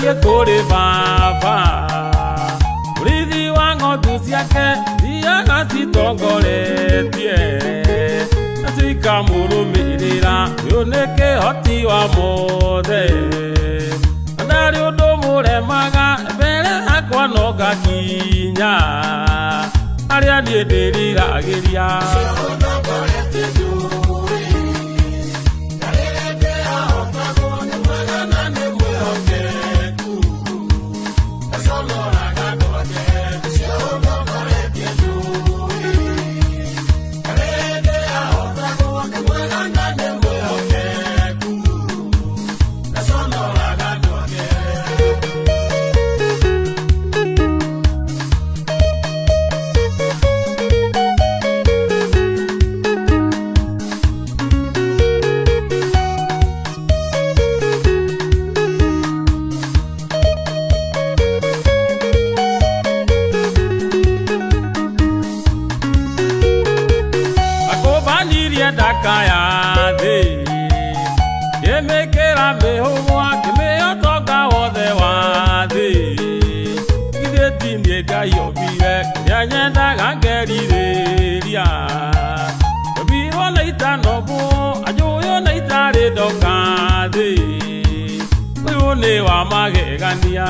athie kuri baba urithi wa ng'ondu ciake thiaga citongoretie na cikamurumirira uyu ni kihoti wa mothe ndari undu muremaga mbere yakwa no ngakinya aria nie ndiriragiria dakaya thi yemekera mehomwa kimeyotoka wothe wa thi itheti nie ngayobire nyanyendaga ngeririria biro leita nobo ajoyo leita redoka thi uyu ni wa magegania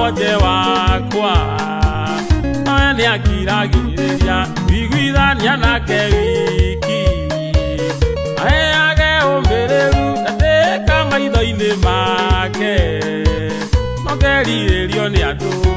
oje wakwa ni akiragiriria bigwithania nake wiki aheage umbereru ateka maitho-ini make nogeriririo ni andu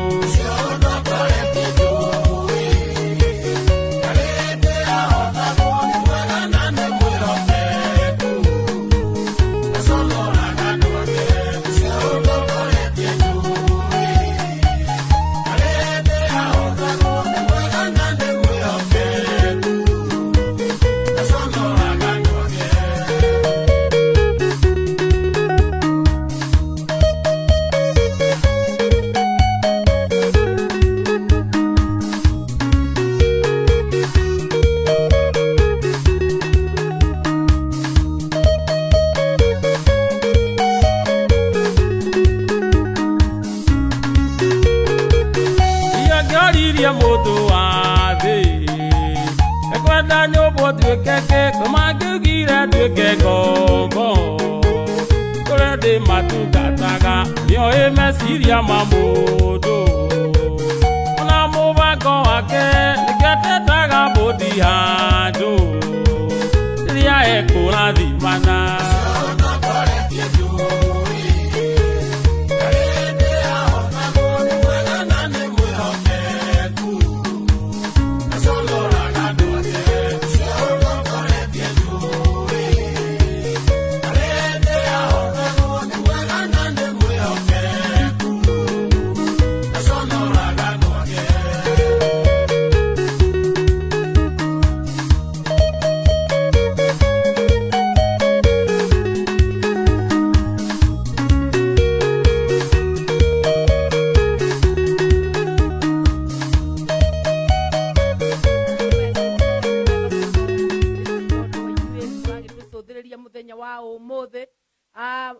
mundu wa thi ekwenda nyumbu tuikeke kumangigire tuike ngombo kure ndi matungataga nio imeciria ma mundu ona mubango wake niketetaga mundi handu riria ekurathimana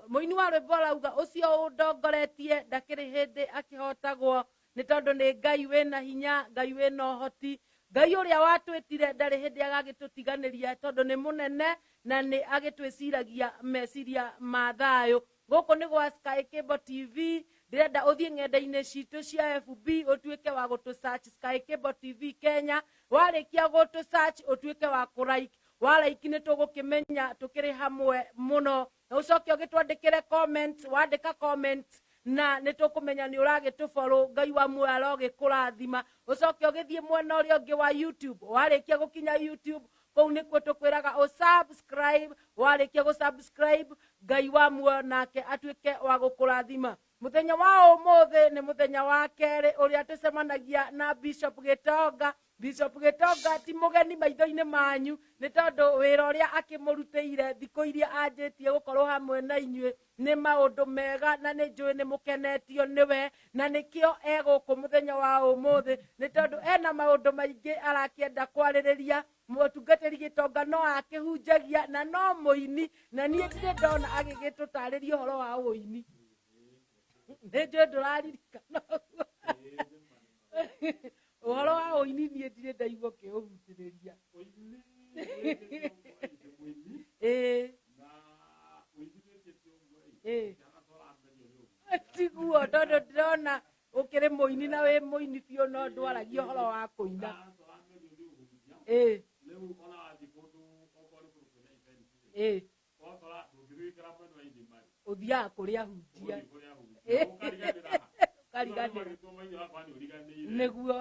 muini wa rwimbo arauga ucio ndongoretie ndakiri hindi akihotagwo ni tondu ni Ngai wina hinya, Ngai wina uhoti, Ngai uria watwitire ndari hindi agagitutiganiria tondu ni munene na ni agitwiciragia meciria ma thayo. Guku ni gwa Sky Cable TV, ndirenda uthie ng'enda-ini citu cia FB utuike wa gutu search Sky Cable TV Kenya, warikia gutu search utuike wa ku like. walaiki nĩ tũgũkĩmenya tũkĩrĩ hamwe mũno na ũcoke ũgĩtwandĩkĩre comments wandĩka comments na nĩ tũkũmenya nĩ ũragĩtũfollow Ngai wa muoyo arogĩkũrathima ũcoke ũgĩthiĩ mwena ũrĩa ũngĩ wa YouTube warĩkia gũkinya YouTube kũu nĩkuo tũkwĩraga subscribe warĩkia gũsubscribe Ngai wa muoyo nake atuĩke wa gũkũrathima mũthenya wa ũmũthĩ nĩ mũthenya wa kerĩ ũrĩa tũcemanagia na Bishop Gitonga Bishop Gitonga ti mũgeni maitho-inĩ manyu nĩ tondũ wĩra ũrĩa akĩmũrutĩire thikũ iria anjĩtie gũkorwo hamwe na inyuĩ nĩ maũndũ mega na nĩ njũĩ nĩ mũkenetio nĩwe na nĩkĩo egũkũ mũthenya wa ũmũthĩ nĩ tondũ ena maũndũ maingĩ arakĩenda kwarĩrĩria mũtungatĩri Gitonga no akĩhunjagia na no mũini na niĩ ndirĩ ndona agĩgĩtũtarĩria ũhoro wa ũini nĩ njũĩ ndũraririkana ũhoro wa ũini niĩ ndirĩ ndaigua ũkĩũhunjĩrĩria tiguo tondũ ndĩrona ũkĩrĩ mũini na wĩ mũini biũ no ndwaragia ũhoro wa kũina ũthiaga kũrĩa hunjia nĩguo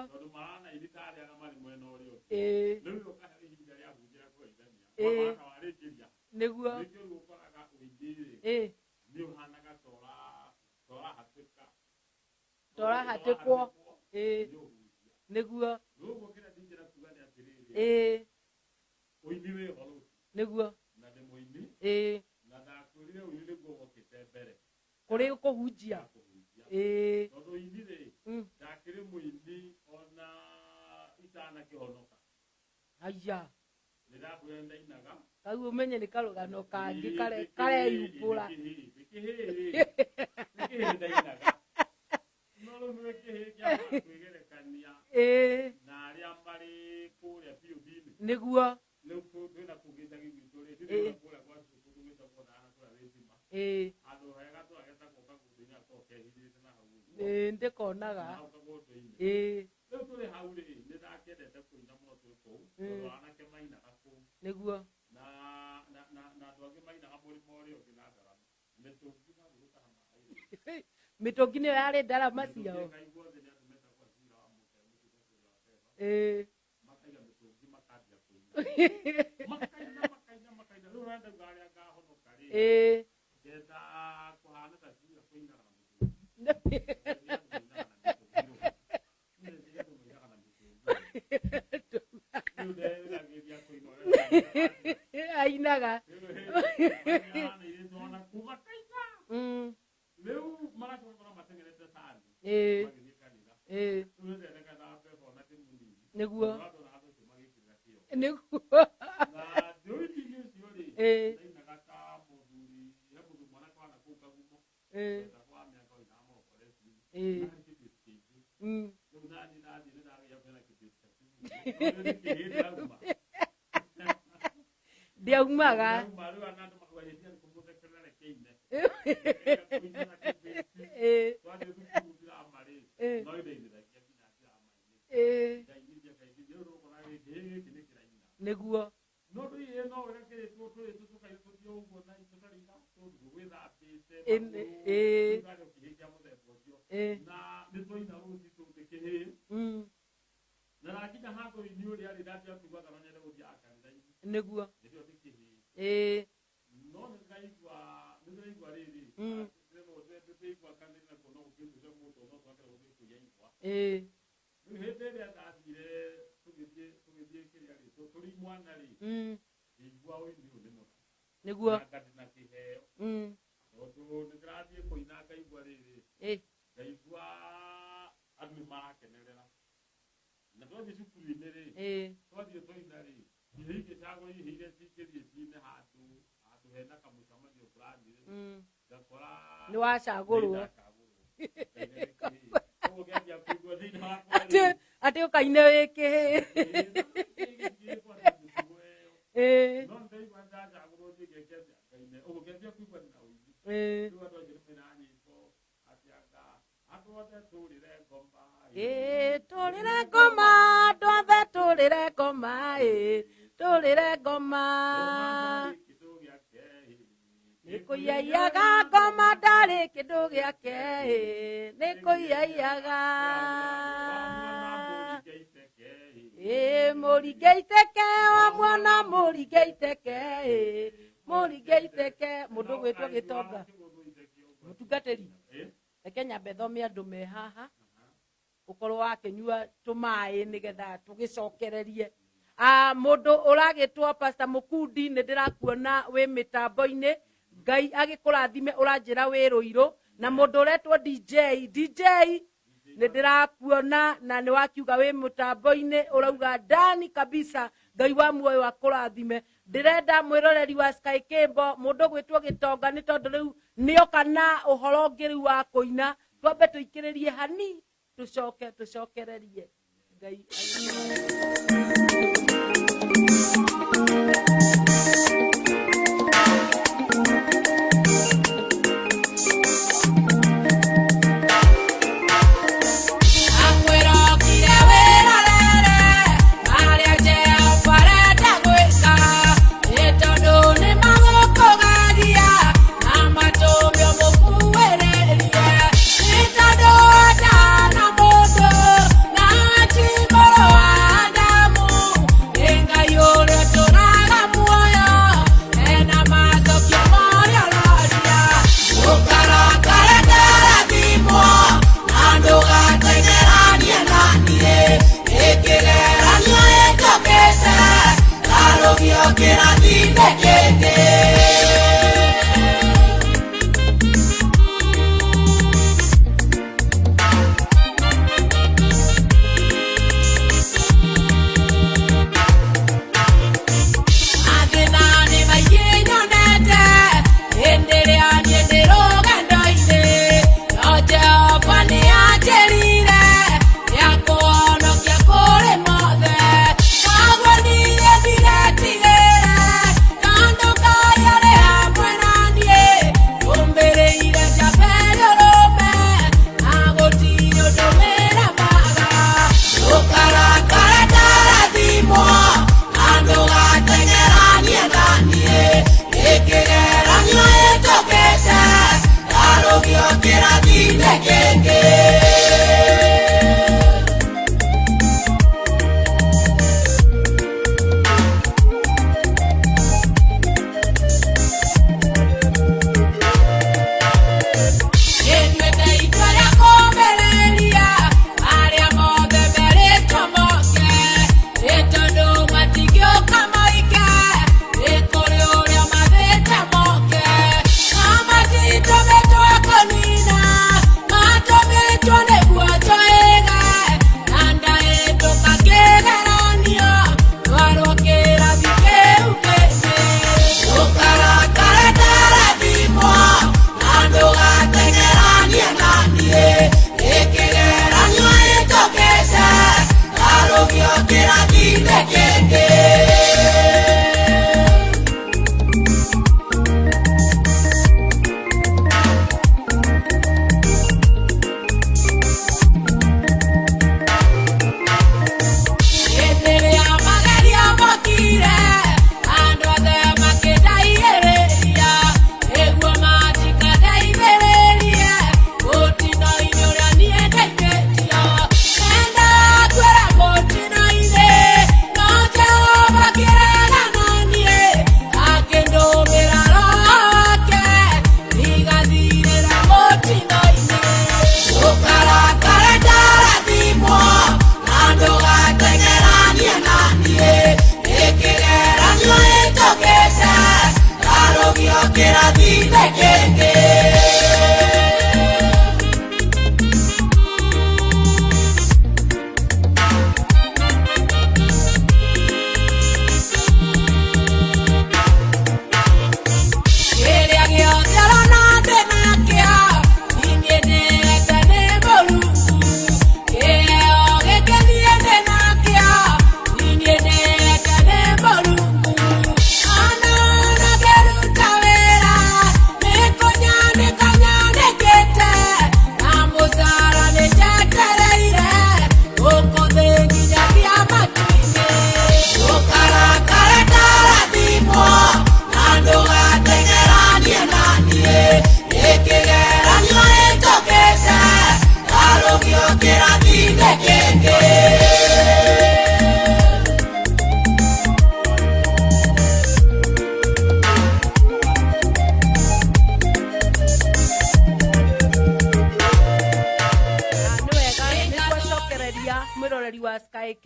nĩguo tora hatĩkwo nĩguo nĩguo kũrĩ kũhunjia aya kau ũmenye nĩ karũgano kangĩ kareyumbũra nĩguo ndĩkonaga nĩguo mĩtũngi nĩyo yarĩ ndarama ciao ainaga nĩguo ndiaumaga nĩguo nĩguo nĩguo nĩ wacagũrwo atĩ ũkaine wĩkĩhĩ tũrĩre ngoma ndwathe tũrĩre ngoma tũrĩre ngoma nĩ kũiyaga ngoma ndarĩ kĩndũ gĩake nĩ kũiyaga mũringe iteke wa mwana mũringe iteke mũndũ gwĩtwo Gĩtonga mũtungatĩri reke nyambe thome andũ me haha ũkorwo wakĩnyua tũmaĩ nĩgetha tũgĩcokererie mũndũ ũragĩtwo Pastor Mũkundi nĩ ndĩrakuona wĩ mĩtambo-inĩ Ngai agĩkũrathime ũranjĩra wĩ Rũirũ na mũndũ ũretwo DJ nĩ ndĩrakuona na nĩ wakiuga wĩ mũtambo-inĩ ũrauga ndani kabisa Ngai wa muoyo akũrathime ndĩrenda mwĩroreri wa Sky Cable mũndũ gwĩtwo Gĩtonga nĩ tondũ rĩu nĩoka na ũhoro ũngĩ rĩu wa kũina twambe tũikĩrĩrie hani tũcokererie Ngai You're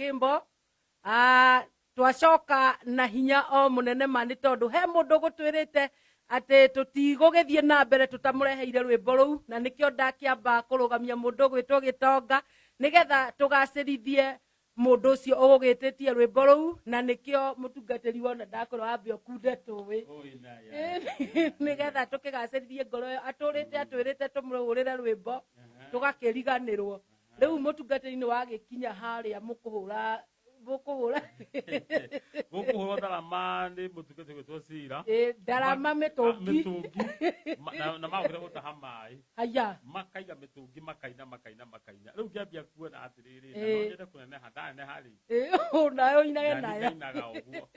Kimbo twacoka na hinya o munene ma nĩ tondũ he mũndũ gũtwĩrĩte atĩ tũtigũgĩthiĩ na mbere tũtamũreheire rwĩmbo rũu, na nĩkĩo ndakĩamba kũrũgamia mũndũ gwĩtwo Gĩtonga nĩgetha tũgacĩrithie mũndũ ũcio ũgũgĩtĩtie rwĩmbo rũu, na nĩkĩo mũtungatĩri wona ndakorwo wambe ũkunde tũĩ nĩgetha tũkĩgacĩrithie ngoro ĩyo atũrĩte atwĩrĩte tũmũhũrĩre rwĩmbo tũgakĩriganĩrwo. Rĩu mũtungatĩri nĩ wagĩkinya harĩa mũkũhũra ndarama nĩ mũtungatĩri gwĩtwo Cira ndarama mĩtũngi na magũkĩra gũtaha maĩ makaiga mĩtũngi makaina. Rĩu ngĩambia kuona atĩrĩrĩ na no nyende kũneneha ndaneneha rĩ nayo inage nayo ũguo.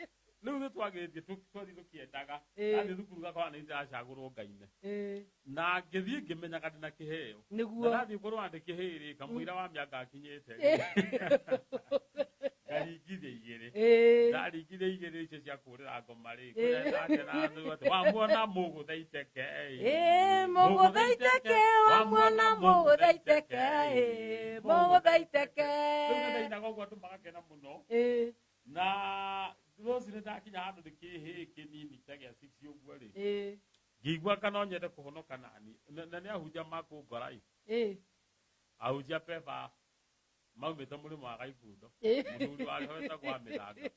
Rĩu nĩ twagĩthiĩ twathi tũkĩendaga athiĩ thukuru gakorwo nĩ ndĩracagũrwo ngaine na ngĩthiĩ ngĩmenyaga ndĩna kĩheo na ndathiĩ korwo ndĩ kĩhĩ rĩ kamũira wa mĩaka akinyĩte ndaringithia igĩrĩ ndaringithia icio cia kũrĩra ngoma rĩ wamwona mũgũthaiteke wamwona mũgũthaiteke rĩu ndainaga ũguo andũ magakena mũno na rũciũ nĩ ndakinya handũ ndĩkĩhĩ kĩnini ta gĩa 6 ũguo rĩ ngĩigua kana nyende kũhonoka nani na nĩ ahunjia makũngora ahunjia peba maumĩte mũrĩmo wa Gaikundo mũthuri warĩ ho etagwo Mĩthanga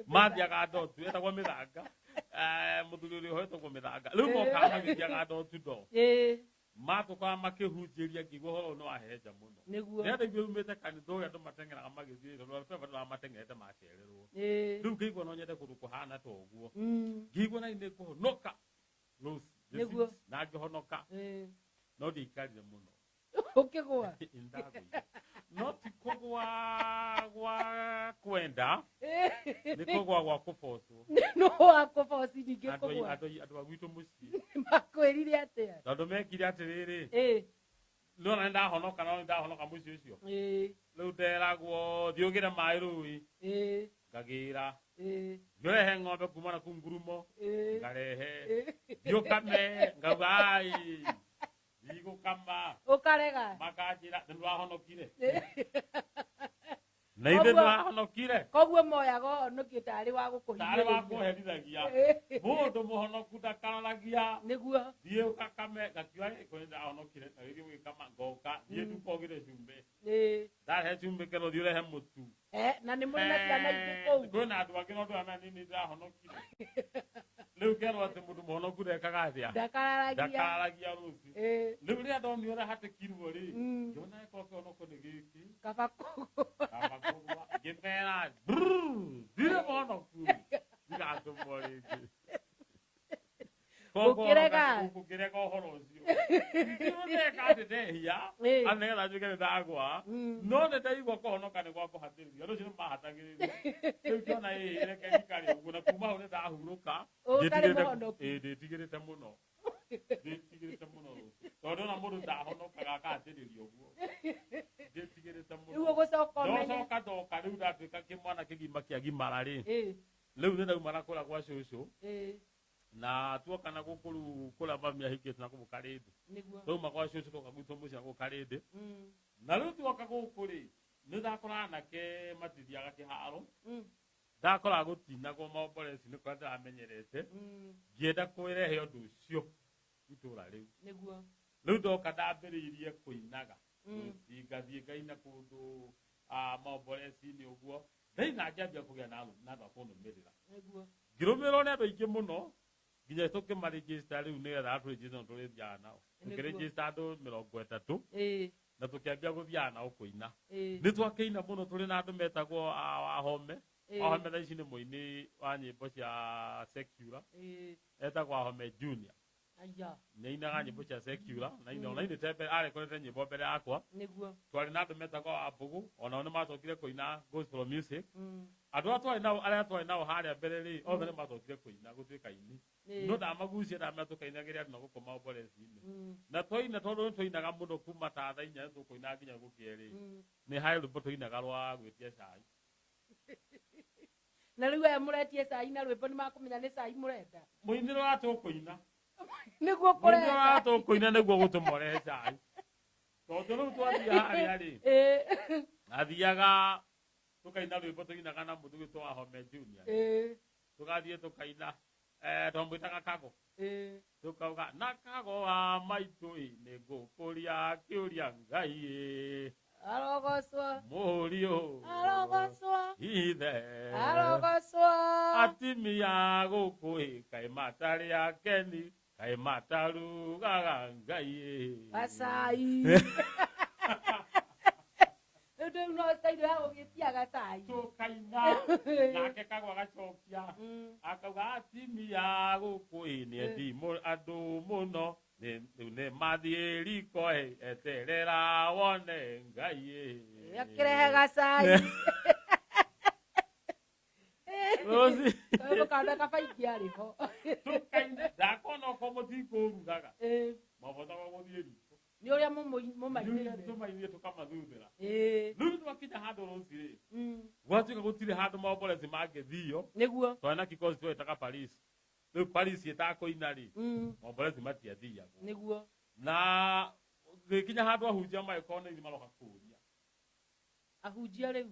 mathiaga ndotu etagwo Mĩthanga mũthuri ũrĩa ho etagwo Mĩthanga rĩu mokaga magĩthiaga ndotu ndo matũkaga makĩhunjĩria ngĩigua ũhoro nĩ wahehenja mũno nĩandaigua umĩte kanitha ũrĩa andũ mateng'eraga magĩthiĩ tondũ peba ndĩramatengerete macererwo rĩu ngĩigua no nyende kũndũ kũhana ta ũguo ngĩigua na nĩ kũhonoka rũciũ na ngĩhonoka no ndiaikarire mũno ũkĩgũa no ti kũgũa gwa kwenda nĩ kũgũa gwa kũbocwo no wakũboci ningĩ kũgũa andũ a gwitũ mũciĩ makwĩrire atĩa tondũ mekire atĩrĩrĩ no na ndahonoka mũciĩ ũcio rĩu nderagwo thiĩ ũgĩre maĩ rũĩ ngagĩra ngĩrehe ng'ombe kuma na kũu Ngurumo ngarehe thiĩ ũkame ngauga ai igũkama ũkarega makanjĩra nĩndwahonokire na ithe nĩwahonokire koguo moyaga ũhonokio tarĩ wa gũkũherithagia mũndũ mũhonoku ndakararagia nĩguo thiĩ ũgakame ngakiuga ĩkũ nĩndahonokire na gĩthiĩ gũgĩkama ngoka thiĩ nduka ũgĩre cumbĩ ndarehe cumbĩ kero thiĩ ũrehe mũtu na nĩ mũrĩ na ciana ingĩ kũu kwĩna andũ angĩ no ndũramenya nini ndĩrahonokire rĩu kerwo atĩ mũndũ mũhonoku ndekaga atĩa ndakararagia rũciũ rĩu rĩrĩa ndonio ũrĩa hatĩkirwo rĩ ngĩona ĩkorwo kĩhonoko nĩ gĩkĩ kaba kũgũa ngĩmera ndirĩ mũhonoku ndigatũmwo rĩngĩ ũkĩrega ũhoro ũcio ndeka atĩ ndehia ana nĩgetha njuĩke nĩndagwa no nĩndaigua kũhonoka nĩ gwa kũhatĩrĩria rũciũ nĩmahatagĩrĩria rĩu kĩona reke njikare ũguo na kuma hau nĩndahurũka ndĩtigĩrĩte mũno tondũ ona mũndũ ndahonokaga akahatĩrĩria ũguo ndĩtigĩrĩte mũno ndocoka ndoka rĩu ndatuĩka kĩmwana kĩgima kĩagimara rĩ rĩu nĩndaumana kũrĩa gwa cũcũ na tuoka na gũkũ rĩu kũrĩa mami ahikĩte na kũu Karĩndĩ twauma gwa cũcũ tũka gwitũ mũciĩ na kũu Karĩndĩ na rĩu tuoka gũkũ rĩ nĩndakoraga anake matithiaga kĩharo ndakoraga gũtinagwo maomboreci nĩ kũrĩa ndĩramenyerete ngĩenda kwĩrehe ũndũ ũcio itũra rĩu rĩu ndoka ndambĩrĩirie kũinaga ngathiĩ ngaina kũndũ maomboreci-inĩ ũguo ndaina ngĩambia kũgĩa na andũ a kũnũmĩrĩra ngĩrũmĩrĩrwo nĩ andũ aingĩ mũno nginya tũkĩmarĩgĩsta rĩu nĩgetha atũrĩgĩsta no tũrĩthiaga nao tũkĩrĩgĩsta andũ 30 na tũkĩambia gũthiaga nao kũina nĩ twakĩina mũno tũrĩ na andũ metagwo Wahome Wahome thaa ici nĩ mũini wa nyĩmbo cia secular etagwo Wahome Junior nĩainaga nyĩmbo cia secular na ainĩte arekorete nyĩmbo mbere yakwa twarĩ na andũ metagwo Ambũgũ onao nĩ macokire kũina gospel music andũ arĩa twarĩ nao harĩa mbere rĩ othe nĩ macokire kũina gũtuĩka ini no ndamagucia ndamera tũkainagĩria andũ na gũkũ maomboreci-inĩ na twaina tondũ nĩtwainaga mũno kuma ta thaa 4 tũkũina nginya gũkĩerĩ nĩ harĩ rwĩmbo twainaga rwa gwĩtia cai na rĩu aya mũretie cai na rwĩmbo nĩmakũmenya nĩ cai mũrenda mũinĩro wa tũkũina nĩguo kũrehe tũkũina nĩguo gũtũmũrehe cai tondũ rĩu twathiĩ harĩa rĩ athiaga tukaina rwimbo tuinaga na muthu gwitwa Home Junior tugathie tukaina twamwitaga Kago tukauga na Kago wa maitu ni ngukuria kiuria Ngai arogocwo murio arogocwo ithe arogocwo atimia guku kai matari akeni kai matarugaga Ngai Gasai no style ya ugitia Gasai tukaina nake Kago agacokia akauga atimia guku ni ndimo andu muno ne mathieri koe eterera wone Ngai yakirehe Gasai Rosi ko kada ka faikia riho tukaina dakono komo tikurugaga mabota wa thieri ni uria mumainire tumainire tukamathundira riu twakinya handu Rosi gwatuika gutire handu maombolezi mangethio niguo twana kikosi twetaga Paris riu Paris itakoina ri maombolezi matiathiaga niguo na gikinya handu ahunjia maikone ni maroka kuria ahunjia riu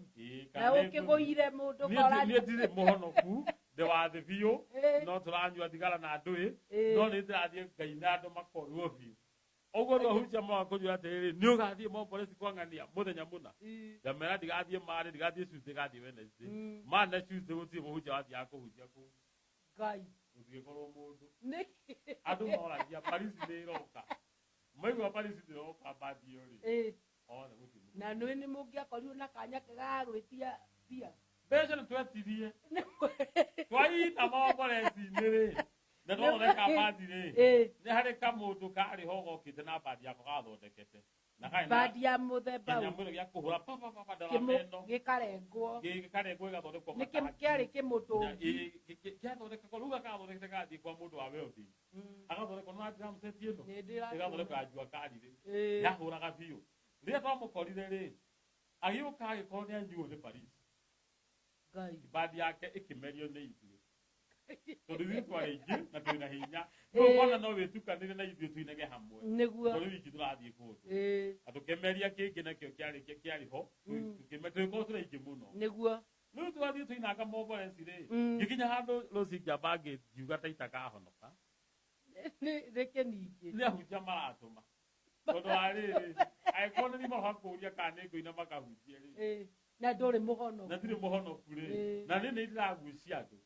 na ukiguire mundu kora ni ndire muhonoku de wa the bio no turanyua thigara na ndui no ni ndirathie Ngai na andu makorwo biu ogo ndo ahunjia makujua atiriri ni ugathie maombolezi kwangania muthenya muna ndamera ndigathie mari ndigathie Tuesday gathie Wednesday mana Tuesday gutie muhunjia wathia kuhunjia ku Ngai ugikorwo mundu andu moragia Paris ni iroka maigua Paris ni iroka bathio ri ona gutie na nui ni mungiakorirwo na kanya kegagwitia bia beca nĩ twetirie twaina maombolezi-inĩ rĩ na twathondeka bathi rĩ nĩ harĩ kamũndũ karĩ ho gokĩte na bathi yako gathondekete na bathi ya mũthemba kĩnyamũ gĩa kũhũra ndarameno gĩkarengwo gĩgathondekwo kĩarĩ kĩmũtũngi kĩathondekagwo rĩu gagathondekete gathiĩ kwa mũndũ wa welding agathondekwo na dramset ĩno ĩgathondekwo ya njua kari rĩ yahũraga biũ rĩrĩa twamũkorire rĩ agĩũka agĩkorwo nĩ anyuo nĩ Paris bathi yake ikimerio nĩ ithuĩ tondũ ithuĩ twarĩ aingĩ na twĩna hinya rĩu ona no wĩtukanĩre na ithuĩ tuinage hamwe tondũ wiki tũrathiĩ kũndũ na tũkemeria kĩngĩ nakĩo kĩarĩ ho tũgĩkorwo tũrĩ aingĩ mũno rĩu twathiĩ tũinanga maombolezi rĩ gĩkinya handũ Rosi ngĩamba ngiuga ta itakahonoka reke ningĩ nĩ ahunjia maratũma tondũ wa rĩrĩ angĩkorwo nĩ maroka kũũria kana nĩ ngũina makahunjie rĩ na ndũrĩ mũhonoku na ndirĩ mũhonoku rĩ na nĩ ndĩragucia andũ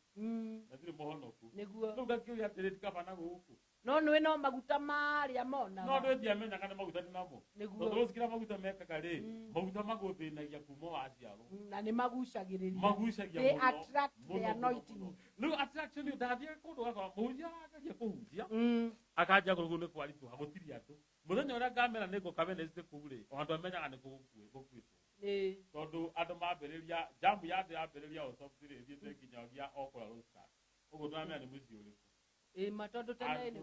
na ndirĩ mũhonoku rĩu ngakĩũria atĩrĩ tikaba na gũkũ no nĩ no maguta marĩa monaga no ndĩ ndiamenyaga nĩ maguta ndinamo tondũ Rosi kĩrĩa maguta mekaga rĩ maguta magũthĩnagia kuma waciarwo na nĩ magucagĩrĩria magucagia they attract the anointing rĩu attraction nĩ ndathiĩ kũndũ gakora mũhunjia akagia kũhunjia akanjia kũrũgũ nĩ kwaritũha gũtirĩ andũ mũthenya ũrĩa ngamera nĩ ngũka Wednesday kũu rĩ ona andũ amenyaga nĩ gũkuĩtwo tondũ andũ mambĩrĩria jamu ya andũ yambĩrĩria ũcobirĩ thiĩte nginyagia okũra Rosta ũguo ndamenya nĩ mũciĩ ũrĩkũ matondũ tene nĩ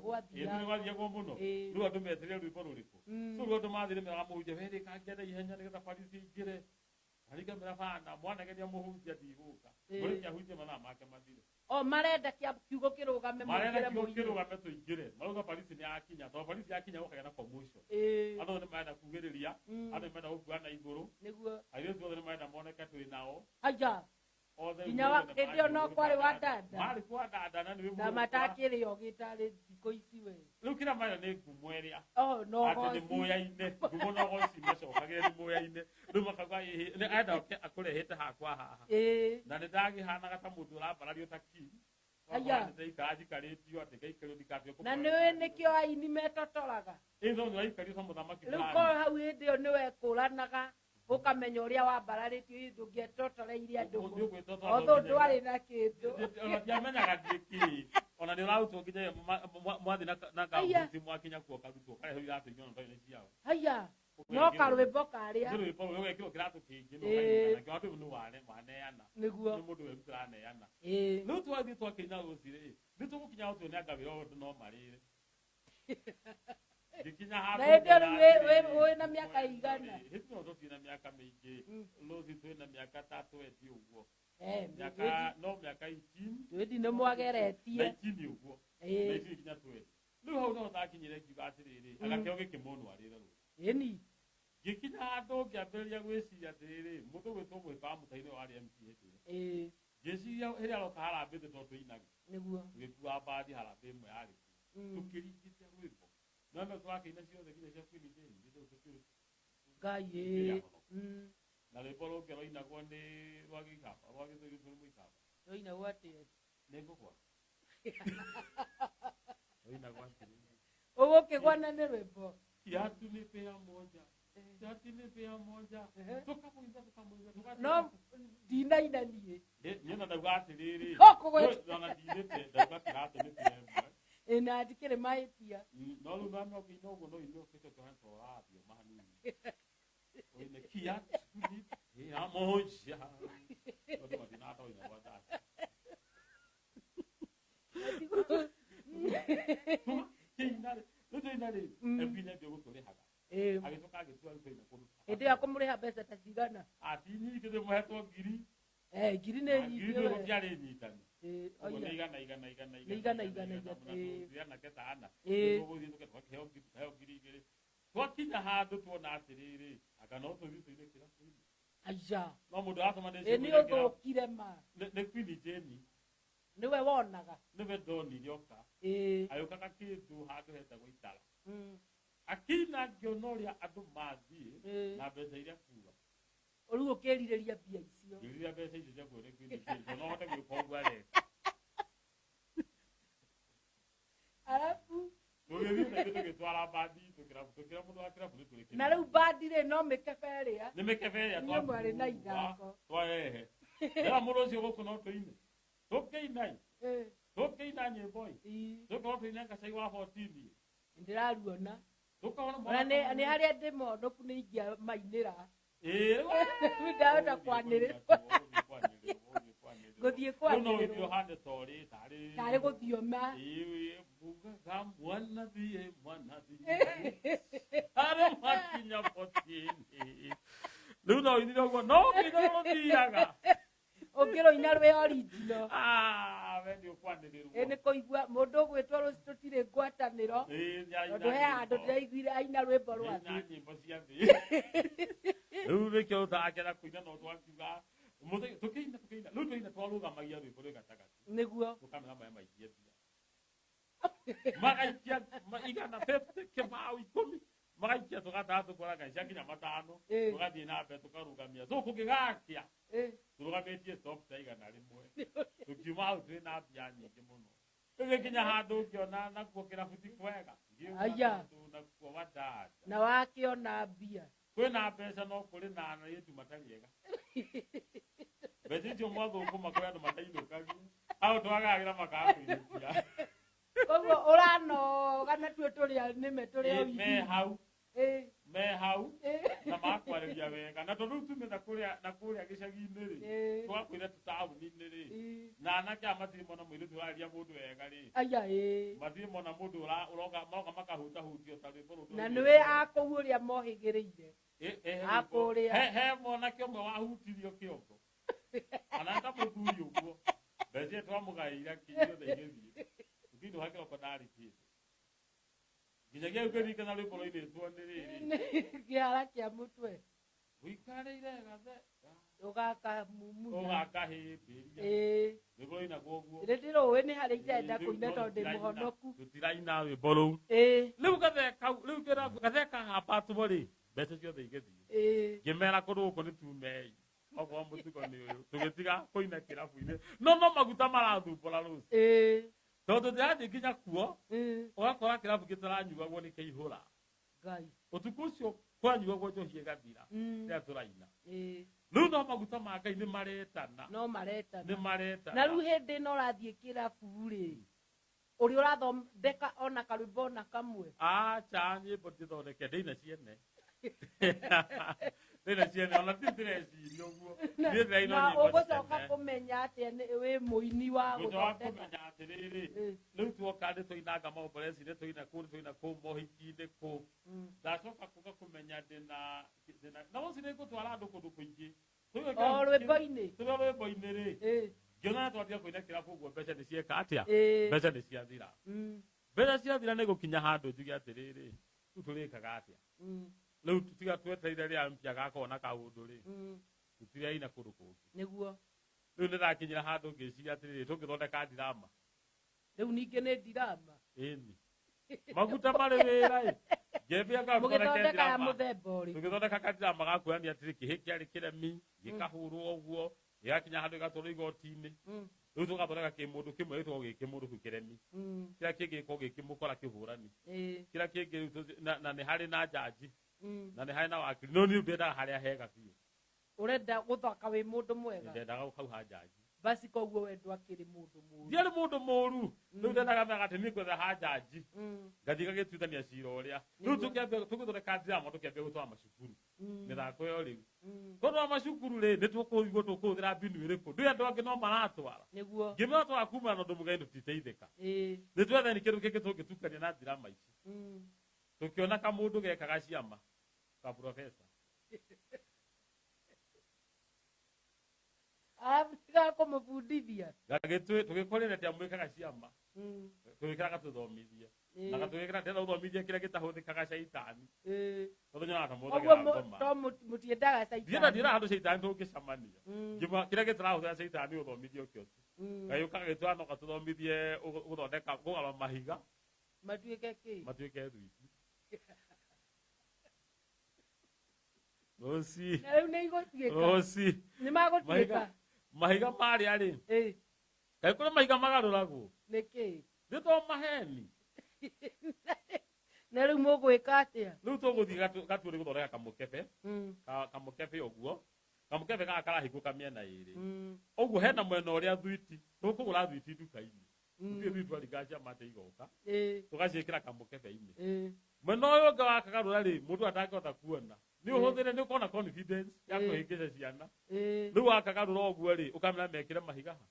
gwathiagwo mũno rĩu andũ metereire rwĩmbo rũrĩkũ rĩu andũ mathire meraga mũhunjia werĩkangia na ihenya nĩgetha Paris ĩingĩre aringamĩra bana mwanageria mũhunjia ndigũka mũrĩkia hunjia mathaa make mathire marenda kiugo kĩrũgame tũingĩre marauga Paris nĩ yakinya tondũ Paris yakinya gũkagĩa na commotion andũ nĩ marenda kugĩrĩria andũ nĩ marenda gũkua na igũrũ airĩtu othe nĩ marenda moneke twĩ nao nginya hĩndĩ ĩyo no kwarĩ wa dada marĩ kwa dada na matakĩrĩ o gĩtarĩ thikũ ici we rĩu kĩrĩa marenda nĩ ngumo ĩrĩa atĩ nĩ mũya-inĩ ngumo no goci macokagĩre nĩ mũya-inĩ rĩu makauga enda akũrehete hakwa haha na nĩ ndagĩhanaga ta mũndũ ũrambarario ta king na nĩwe nĩkĩo aini metotoraga rĩu korwo hau hĩndĩ ĩyo nĩwe kũranaga ũkamenya ũrĩa wambararĩtio ndũngĩetotoreire andũ otho ndwarĩ na kĩndũ ndiamenyaga ndĩkĩ ona nĩ ũrarutwo nginya mwathi na kabuti mwakinya kuo karutwo karehe iratũ ingĩ ona nĩ ciao no karwĩmbo karĩa ũgekĩrwo kĩratũ kĩngĩ nakĩo andũ nĩ waneana nĩguo nĩ mũndũ we tũraneana rĩu twathiĩ twakĩina Rosi rĩ nĩ tũgũkinya gũtuo nĩ angawĩra ũndũ no marĩre na hĩndĩ wĩ na mĩaka igana hĩndĩ ĩyo tũtirĩ na mĩaka mĩingĩ Rosi twĩ na mĩaka ta 20 ũguo no mĩaka 18 20 nĩ mwageretie 19 ũguo 19 nginya 20 rĩu hau no takinyire ngiuga atĩrĩrĩ agakĩo gĩkĩmonwo arĩre Rosi Gikinya handu ngiambiria gwiciria atiriri mundu gwitwo mwika mutaini wa RMC Jesiria ira ro kahara mbete tondu inagi niguo gikua badi harambe imwe yari tukiringite rwimbo nando twakina ciothe nginya cia kwini jeni ngindo tukiri Ngai na rwimbo rungero inagwo ni rwa gikamba rwa githuri turi mwikamba inagwo atia ningukwa inagwo atia ugukigwana ni rwimbo kiatu ni pea moja tukamuiza no dinaina nie nyina ndauga atiriri okugwetana ndinite ndauga kiratu ni pea ina ndikire maitia no ruga no kino ugo no ino kito twanto radio mani oine kiatu ni ya moja ndo madina to ina wada kinare ndo inare ebine byo kuri haga agitoka agitua rutoina kuru ende yakumuriha mbeca ta cigana ati nyikire muhetwo ngiri ngiri ne nyikire ndo byari nyitani oya igana ketana uguthi tuketwa kiheo ngiri igiri twakinya handu tuona atiriri akano tuthituire kira kwini aja no mundu atoma ndeci ni uthukire ma ne kwini jeni niwe wonaga niwe ndonire oka ayukaga kindu handu hetagwo itara akina ngionoria andu mathie na mbeca iria kuga urigo kiririria bia icio ngiriria mbeca icio cia kwone kwini jeni no hote gwika uguo areka alafu Nugithina kitu gitwara bandi tukira mundu akira buri turi na riu bandi ri no mikeferia ni mikeferia twa mwari na ithako twaehe era mundu ucio guku no tuine tukeina nyimbo tuko tuine ngacai wa 14 ndiraruona tukaona ni haria ndimonoku ni ingia mainira ndahota kwanirira guthie kwanirira no hande tori tari guthioma buga mwana thie are makinya potini luno indiro no kigoro thiaga okiro ina rwe original wendi ukwaniriru ene koigwa mundu gwitwa ruci tutire ngwataniro ndu he andu ndiraiguire aina rwimbo rwathi nyimbo cia thi riu rikio thakera kuina no twakiuga muthi tukiina riu tuina twarugamagia rwimbo rwi gatagati niguo tukamera maya maikia thia magaikia igana 50 kibao 10 magaikia tugataha tukoraga ciakinya matano tugathie na mbere tukarugamia tukugigakia turugamitie stop taigana rimwe tukiuma hau twi na mbia nyingi muno tugikinya handu ngiona nakuo kirabuti kwega nakuo wadada na wakiona mbia kwina mbeca no kuri na yetu matariega bezijo mwathuku makoya andu matainukagia au twagagira makakuinukia koguo uranoga na tue turia nime turia me hau na makwariria wega na tondu tumenda kuria gicagi-ini ri twakwire tutauni-ini ri na anake amathie mona mwiri turaria mundu wega ri mathie mona mundu uroga makahuta hutio ta rwimbo rundu na niwe akuu uria mohigiriire akuria he mona kiomwe wahutirio kiongo anaka muthuri uguo mbeca twamugaira kinyothe igithie ukindo hakira kodari kiti nginyagia ukirika na rwimbo rwini tuone riri giara kia mutwe wikareire gathe ugaka mumunya ugakahimbiria rwimbo rwina guguo ndiruwe ni hari irenda kuina tondu muhonoku tutiraina rwimbo ruu riu gatheka hapa tubori mbeca ciothe igithie ngimera kundu guku ni tumei ogwo mutugo ni uyu tugitiga kuina kirabu-ini no maguta marathumbura ruci tondu ndirathi nginya kuo ugakora kirabu gitaranyuagwo ni kiihura ngai utuku ucio kwanyuagwo njohi igathira ria turaina riu no maguta ma ngai ni maretana na riu hindi no rathie kirabu ri uri urathondeka ona karwimbo na kamwe acha nyimbo ndithondeke ndina ciene ndina ciene ona titireciria uguo na ugucoka kumenya atia wi muini wa guthondeka atiriri riu twoka ndi tuinaga maomboreci-ini tuina kuu mohiki-ini kuu ndacoka kuga kumenya ndina na uci ni ngutwara andu kundu kuingi rwimbo-ini ri ngiona twatia kuina kirabu uguo mbeca ni cieka atia mbeca ni ciathira mbeca ciathira ni gukinya handu njuge atiriri riu turikaga atia Leu tutiga tweteire ria mpia gakona kaundu ri. Tutiga ina kuruku. Niguo. Leu nda kinyira handu ngiciria atiri tungithondeka ndirama. Leu ninge ne ndirama. Eni. Maguta mari wira. Gebia ka mugithondeka ya muthemba uri. Tungithondeka kandirama gakuania atiri kihiki ari kiremi, gikahurwo uguo, gigakinya handu gatoro igoti-ini. Rĩu tũgathondeka kĩmũndũ kĩmwe gĩtagwo gĩkĩmũndũ kĩu kĩremi. Kĩrĩa kĩngĩ gĩkorwo gĩkĩmũkora kĩhũrani. Kĩrĩa kĩngĩ na nĩ harĩ na njanji. Na nĩ harĩ na wakiri. No niĩ ndendaga harĩa hega biũ. Ũrenda gũthaka wĩ mũndũ mwega. Ndendaga hau ha njanji. Basi koguo we ndwakĩrĩ mũndũ mũru. Ndiarĩ mũndũ mũru. Rĩu ndendaga mega atĩ niĩ ngwetha ha njanji. Ngathiĩ gagĩtuithania cira ũrĩa. Rĩu tũgĩthondeka ndirama tũkĩambia gũtwara macukuru. Mĩthako ĩyo rĩu. Tondũ macukuru rĩ nĩ tũkũigua tũkũhũthĩra mbinu ĩrĩkũ. Ndũĩ andũ angĩ no maratwara. Nĩguo. Ngĩmatwara kuma na ũndũ mũgeni tũtiteithĩka. Nĩ twethani kĩndũ kĩngĩ tũngĩtukania na ndirama ici. Tũkĩona kamũndũ gekaga ciama. Ka professor. Tiga kũmũbundithia. Tũgĩkorire atĩ amwĩkaga ciama. Tũgĩkĩraga tũthomithie. Na gatũgĩkĩra ndĩrenda ũthomithie kĩrĩa gĩtahũthĩkaga caitani. Tondũ nyonaga ta mũndũ gĩakoma. To mũtiendaga caitani. Ndĩrenda handũ caitani tũngĩcamania. Kĩrĩa gĩtarahũthĩra caitani ũthomithie ũkĩo tu. Ngai ũkaga gĩtwara no gatũthomithie gũthondeka kũgarũra mahiga. Matuĩke kĩ? Matuĩke thuiti. Rosi. Na rĩu nĩ igũtuĩka. Rosi. Nĩ magũtuĩka. Mahiga marĩa rĩ. Ngai kũrĩ mahiga magarũragwo. Nĩkĩ? Nĩ to maheni. Na rĩu mũgwĩka atĩa? Rĩu tũgũthiĩ gatuĩre gũthondeka kamũkebe. Kamũkebe ũguo. Kamũkebe gaka karahingũka mĩena ĩrĩ. Ũguo hena mwena ũrĩa thuiti. Tũkũgũra thuiti nduka-inĩ. Tũthiĩ thuiti twaringa mate igoka. Tũgaciĩkĩra kamũkebe-inĩ. Mwena ũyũ ũngĩ wa kagarũra rĩ mũndũ atangĩhota kuona. Nĩ ũhũthĩre nĩ ũkona confidence ya kũhĩngĩca ciana. Rĩu wakagarũra ũguo rĩ ũkamenya mekĩre mahiga ha.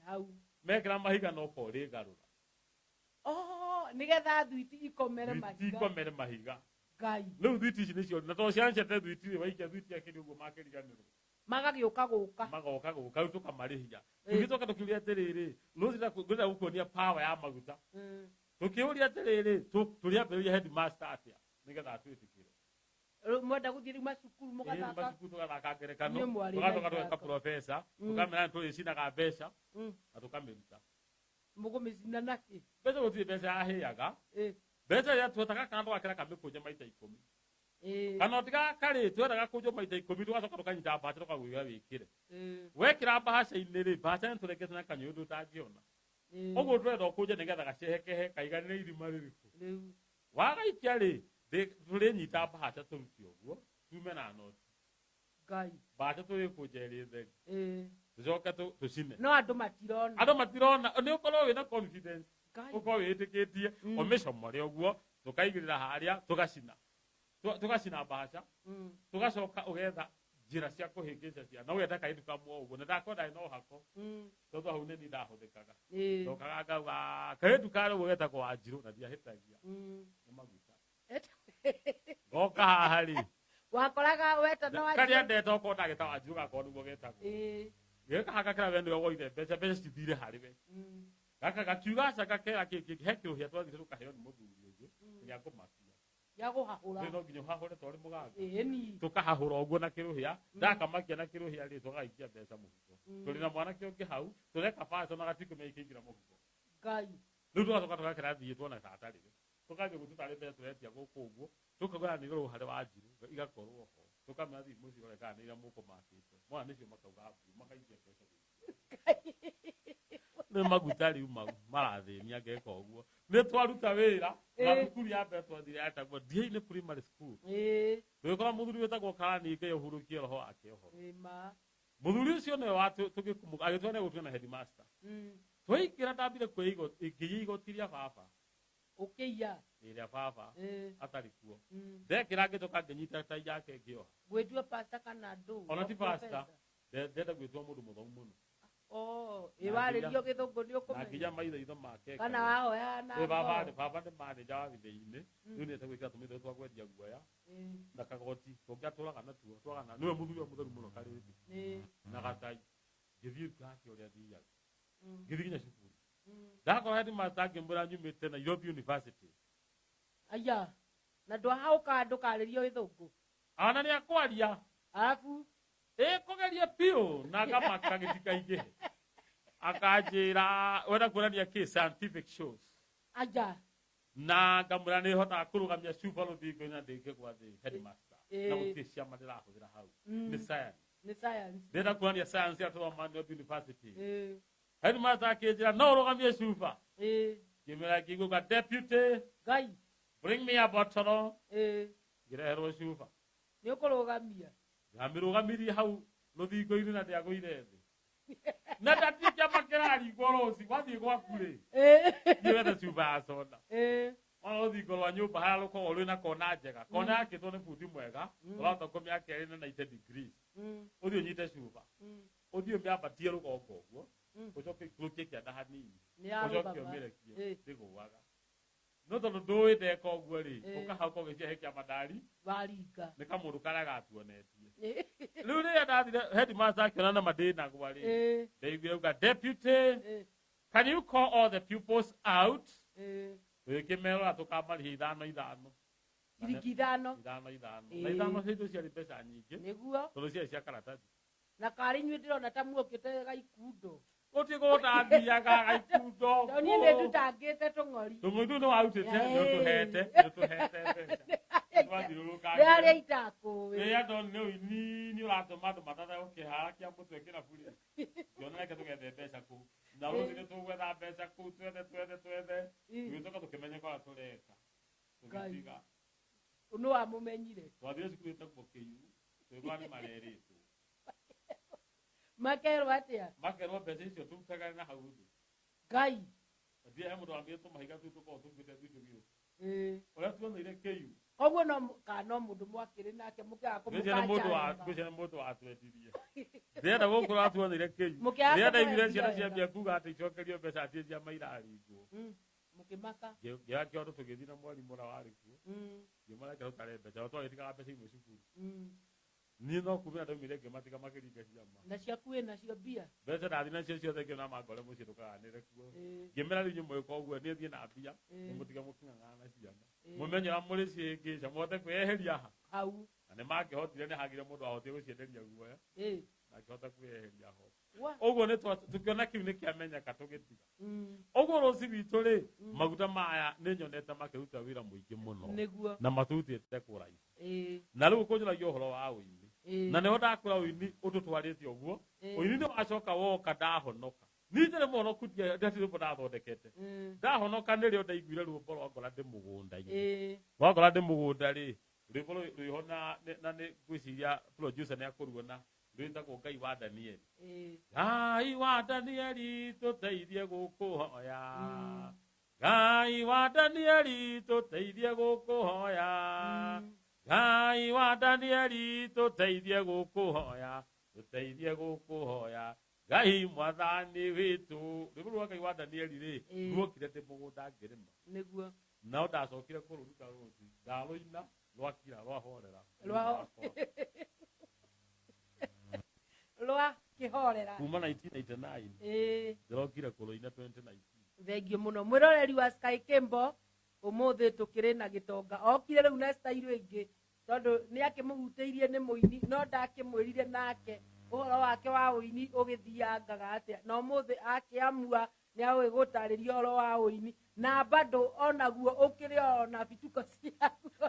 Hau. Mekĩra mahiga no ko rĩ garũra. Nĩgetha thuiti ikomere mahiga. Thuiti ikomere mahiga. Ngai. Rĩu thuiti ici nĩcio na to cianjete thuiti rĩ waikia thuiti akĩrĩ ũguo makĩriganĩrwo. Magagĩũka gũka. Magoka gũka rĩu tũkamarĩhia. Tũgĩcoka tũkiuria atĩrĩrĩ rũciinĩ ngwenda gũkuonia power ya maguta. Tũkĩũria atĩrĩrĩ tũrĩambĩrĩria headmaster atĩa nĩgetha twĩtĩkĩre. Mwenda gũthiĩ rĩu macukuru mũgathaka. Macukuru tũgathaka ngerekano. Tũgacoka tweka professor. Tũkamenya tũrĩcinaga mbeca. Na tũkamĩruta. Mũgũmĩcina nakĩ? Mbeca gũtirĩ mbeca yahĩaga. Mbeca iria twetaga kana tũgakĩra kamĩkũnja maita 10. Kana ũtiga karĩ twendaga kũnjwo maita 10 tũgacoka tũkanyita mbaca tũkagwĩra wĩkĩre. Wekĩra mbaca-inĩ rĩ mbaca nĩ tũrekete na kanyũndũ ũtangĩona. Ũguo twenda ũkũnje nĩgetha gacehekehe kaiganĩre irima rĩrĩkũ. Wagaikia rĩ tũrĩnyita mbaca tũruti ũguo tume na noti. Ngai. Mbaca tũrĩkũnja ĩrĩ theri. Tũcoke tũcine. No andũ matirona. Andũ matirona nĩ ũkorwo wĩna confidence. Ũkorwo wĩtĩkĩtie ũmĩcomore ũguo tũkaigĩrĩra harĩa tũgacina. Tũgacina mbaca. Tũgacoka ũgetha njĩra cia kũhĩngĩca ciana. Ũgetha kaĩndũ kamwe ũguo. Na ndakwenda no hako. Tondũ hau nĩ niĩ ndahũthĩkaga. Ndokaga ngauga kaĩndũ karĩa ũgetagwo Wanjirũ na ndiahĩtagia. Nĩ maguta. Ngoka haha rĩ. Wakoraga weta no Wanjirũ. Karĩa ndeta okorwo ndagĩta Wanjirũ gakorwo nĩguo getagwo. Gĩka haka kĩra we nĩwe woire mbeca cithire harĩ we. Gaka gakiuga caka kera kĩngĩ he kĩrũhia twathire tũkaheo nĩ mũthuri ũngĩ gĩa kũmakia. Gĩa kũhahũra. No nginya ũhahũre twarĩ mũganga. Ĩni. Tũkahahũra ũguo na kĩrũhia. Ndakamakia na kĩrũhia rĩ tũgaikia mbeca mũhuko. Tũrĩ na mwanake ũngĩ hau tũreka baca na gatikũmenya ikĩingĩra mũhuko. Ngai. Rĩu tũgacoka tũgakĩra thiĩ tuona tata rĩrĩ. Tũkanjia gũtutarĩ mbeca tũretia gũkũ ũguo. Tũkagũra nĩ igũrũ harĩ Wanjirũ igakorwo ho. Tũkamenya thiĩ mũciĩ ũrĩa kana nĩ iria mũkũmakĩte. Mwana nĩcio makauga makaikia mbeca. Nĩ maguta rĩu mau marathĩnia ngeka ũguo. Nĩ twaruta wĩra na thukuru ya mbere twathire yatagwo Ndiainĩ Primary School. Tũgĩkora mũthuri wĩtagwo Karani Ngai ũhurũkie roho wake ũhoro. Mũthuri ũcio nĩwe tũgĩkumũka agĩtũonia gũtuĩka headmaster. Twaingĩra ndambire ngĩiya igoti rĩa baba. Ũkĩiya? Rĩa baba atarĩ kuo. Ndekĩra ngĩcoka ngĩnyita tai yake ngĩoha. Gwĩtua pastor kana ndũ? Ona ti pastor. Ndenda gwĩtwo mũndũ mũthomu mũno. Iwarĩrio Gĩthũngũ nĩ ũkũmenya. Na nginya maitho make. Kana wahoya na baba nĩ manager wa gĩthĩ-inĩ. Rĩu nĩ etagwĩkĩra tũmĩtho twa kwendia guoya. Na kagoti tũngĩa tũraga natuo twagana. Nĩwe mũthuri wa mũtheru mũno karĩndĩ. Na gatai. Ngĩthiĩ ngake ũrĩa thiaga. Ngĩthiĩ nginya cukuru. Ndakora headmaster ngĩmwĩra nyumĩte Nairobi University. Aya. na ndo hauka ndukaririo githungu ana ni akwaria alafu kugeria pio na kama kagitika ingi akajira wenda kuonania ki scientific shows aja na ngamura ni hota kurugamia super ruthingo na ndike kwa thi headmaster na gutishia madira huthira hau ni science ndenda kuonania science ya Toronto University headmaster akijira no rugamia super kimera kiguka deputy gai bring me a bottle girehero super ni ukurugamia ngamirugamiri hau ruthingo-ini na ndiagũire thi na ndatia makerari gorosi wathie gwaku ri niwethe cuba ya soda ona ruthingo rwa nyũmba harĩa rũkoragwo rwĩna kona njega kona yakĩtwo nĩ bundi mwega ũrahota kũmĩa kerĩ na 90 degrees ũthiĩ ũnyite cuba ũthiĩ ũmĩambatie rũgongo ũguo ũcoke ikũrũkie kĩanda hanini ũcoke ũmĩrekie ndĩgũaga no tondũ ndũĩ ndeka ũguo rĩ ũkahauka ũgĩcia hĩkia mandari waringa nĩ kamũndũ karĩa gatuonetie rĩu rĩrĩa ndathire headmaster akĩona na mandĩnagwa rĩ ndaiguire uga deputy can you call all the pupils out wĩkĩmerora tũkamarĩhia ithano ciringi ithano na ithano hĩndĩ ciarĩ mbeca nyingĩ nĩguo tondũ ciarĩ cia karatathi na karĩ inyuĩ ndĩrona ta muokĩte gaikundo gũtirĩ gũtambĩaga gaikundo niĩ nĩ ndutangĩte tũng'ori tũng'ori no autĩte nĩũtũhete mbeca rĩarĩa itakũĩ rĩrĩa ndoni nĩ ũini nĩ ũratũma andũ matathe ũkĩharakia mũtwe kĩrabu-rĩ ngĩona reke tũgethe mbeca kũu na rũciũ nĩ tũgwetha mbeca kũu twethe tũgĩcoka tũkĩmenye kora tũreka tũgĩtiga nũ wamũmenyire twathire cukuru ĩtagwo kĩu twĩrwo nĩ marerĩtwo makerwo atĩa makerwo mbeca icio tũrutagane na hau thĩ ngai ndia he mũndũ wambire tũmahiga tũu tũkorwo tũkuĩte thuitũ biũ ũrĩa tuoneire kĩu koguo no mũndũ mwakĩrĩ nake mũkĩaga kũmũkanja nĩ mũndũ watwendirie ndĩrenda gũkorwo tuoneire kĩu rĩrĩa ndaiguire ciana ciambia kuga atĩ icokerio mbeca atĩ cia mairaringwo mũkĩmaka ngĩoya kĩondo tũgĩthiĩ na mwarimũ ũrĩa warĩ kuo ngĩmarekera ũtare mbeca o twagĩtigaga mbeca imwe cukuru niĩ no kumĩra ndaumire ngĩmatiga makĩringa ciama na ciaku nacio mbia mbeca ndathi nacio ciothe ngĩona mangore mũciĩ tũkaganĩre kuo ngĩmera rĩu nyũmwe koguo niĩ thiĩ na mbia mũtiga mũking'ang'ana na ciana mũmenyera mũrĩ ciĩngĩca mũhote kwĩyeheria hau na nĩ mangĩhotire nĩ hagire mũndũ wahotire gũcienderia guoya na akĩhota kwĩyeheria ho ũguo nĩ tũkĩona kĩu nĩ kĩamenyeka tũgĩtiga ũguo rũci witũ rĩ maguta maya nĩ nyonete makĩruta wĩra mũingĩ mũno na matutĩte kũraihu na rĩu kũnjũragia ũhoro wa ũini na nĩho ndakwĩra ũini ũtũtwarĩte ũguo ũini nĩ wacoka woka ndahonoka niĩ ndarĩ mũhonoku ndarĩ rwĩmbo ndathondekete ndahonoka nĩrĩo ndaiguire rwĩmbo rwakora ndĩ mũgũnda-inĩ rwakora ndĩ mũgũnda rĩ rwĩmbo rwĩho na nĩ ngwĩciria producer nĩ akũruona rwĩtagwo Ngai wa Danieli Ngai wa Danieli tũteithie gũkũhoya Ngai wa Danieli tũteithie gũkũhoya Ngai wa Danieli tũteithie gũkũhoya tũteithie gũkũhoya Ngai mwathani witũ rwĩmbo rwa Ngai wa Danieli rĩ ruokire ndĩ mũgũnda ngĩrĩma nĩguo no ndacokire kũrũruta rũci ndarũina rwakira rwahorera rwa kĩhorera kuma 1989 ndĩrokire kũrũina 2019 thengio mũno mwĩroreri wa Sky Kimbo ũmũthĩ tũkĩrĩ na gĩtonga okire rĩu na style ĩngĩ tondũ nĩ akĩmũhutĩirie nĩ mũini no ndakĩmwĩrire nake ũhoro wake wa ũini ũgĩthiangaga atĩa na ũmũthĩ akĩamua nĩ agũgũtarĩria ũhoro wa ũini na bado onaguo ũkĩrĩ ona bituko ciaguo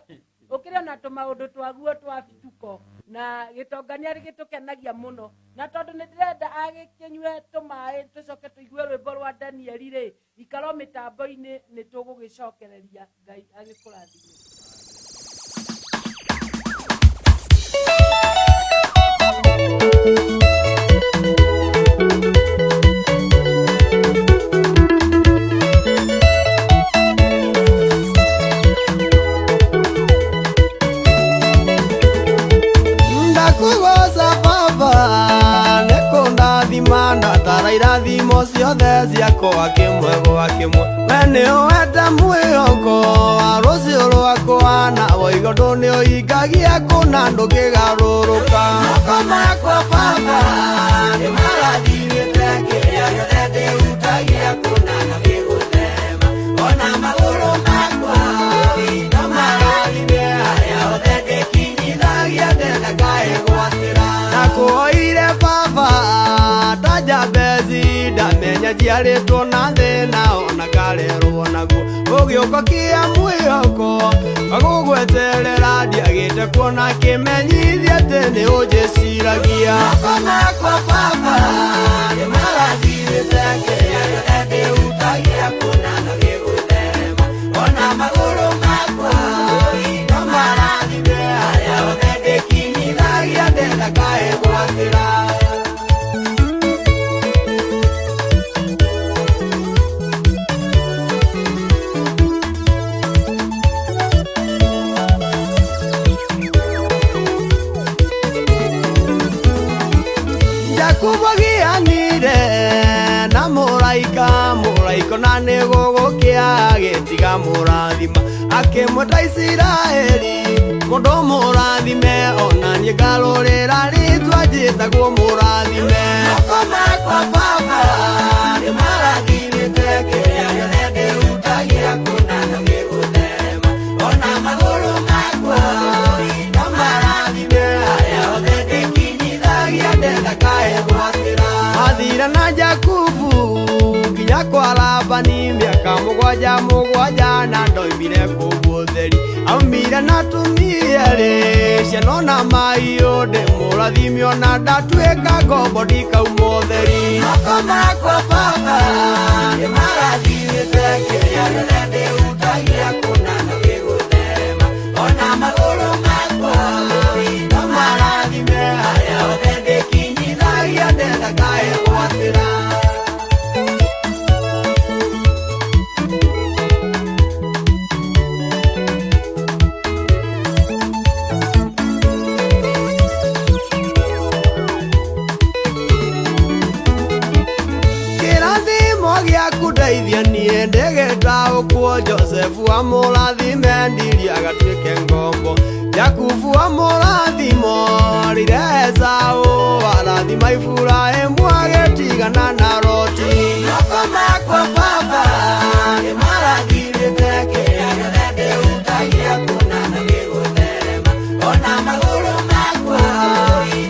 ũkĩrĩ ona tũmaũndũ twaguo twa bituko na gĩtonga nĩ arĩ gĩtũkenagia mũno na tondũ nĩ ndĩrenda agĩkĩnyue tũmaĩ tũcoke tũigue rwĩmbo rwa Danieli rĩ ikarwo mĩtambo-inĩ nĩ tũgũgĩcokereria Ngai agĩkũrathime. Irathimo ciothe ciakwa kĩmwe gwa kĩmwe we nĩ ũhete mwĩhoko wa rũciũ rwakwa na woigo nĩ ũhingagia kũna ndũkĩgarũrũka moko makwa baba nĩ marathimĩte kĩrĩa gĩothe ndĩhutagia kũna na gĩgũtherema ona magũrũ makwa no marathimĩte nginya njiarĩtwo na thĩna ona ngarerwo naguo ũgĩũka kĩa mwĩhoko agũgweterera ndiagĩte kuona kĩmenyithia atĩ nĩ ũnjĩciragia moko makwa baba nĩ marathirĩte kĩrĩa gĩothe ndĩhutagia kũna na gĩgũtherema ona magũrũ makwa no marathime harĩa othe ndĩkinyithagia ndĩndakaĩgwatĩra. Kubagianire na mũraika na nĩgũgũkĩa agĩtiga mũrathima akĩmwĩta Isiraeli mũndũ mũrathime ona niĩ ngarũrĩra rĩtwa njĩtagwo mũrathime moko makwa baba nĩ marathirĩte kĩrĩa gĩothe ndĩhutagia kũna na gĩgũtherema ona magũrũ makwa no marathime harĩa othe ndĩkinyithagia ndĩndakaĩgwatĩra. Athira na Jakubu nginya kwa Labani mĩaka mũgwanja na ndoimire kũu ũtheri aumire na tumia-rĩ ciana na mahiũ ndĩmũrathime ona ndatuĩka ngombo ndikauma ũtheri moko makwa baba nĩ marathirĩte kĩrĩa gĩothe ndĩhutagia kũna na gĩgũtherema ona magũrũ makwa no marathime harĩa othe ndĩkinyithagia ndĩndakaĩgwatĩra. Ndeithia niĩ ndĩgĩtaũkwo Josefu amũrathime ndiri agatuĩke ngombo Jakubu amũrathimo rire Esaũ arathima Iburahĩmu agĩtigana na Loti moko makwa baba nĩ marathirĩte kĩrĩa gĩothe ndĩhutagia kũna na gĩgũtherema ona magũrũ makwa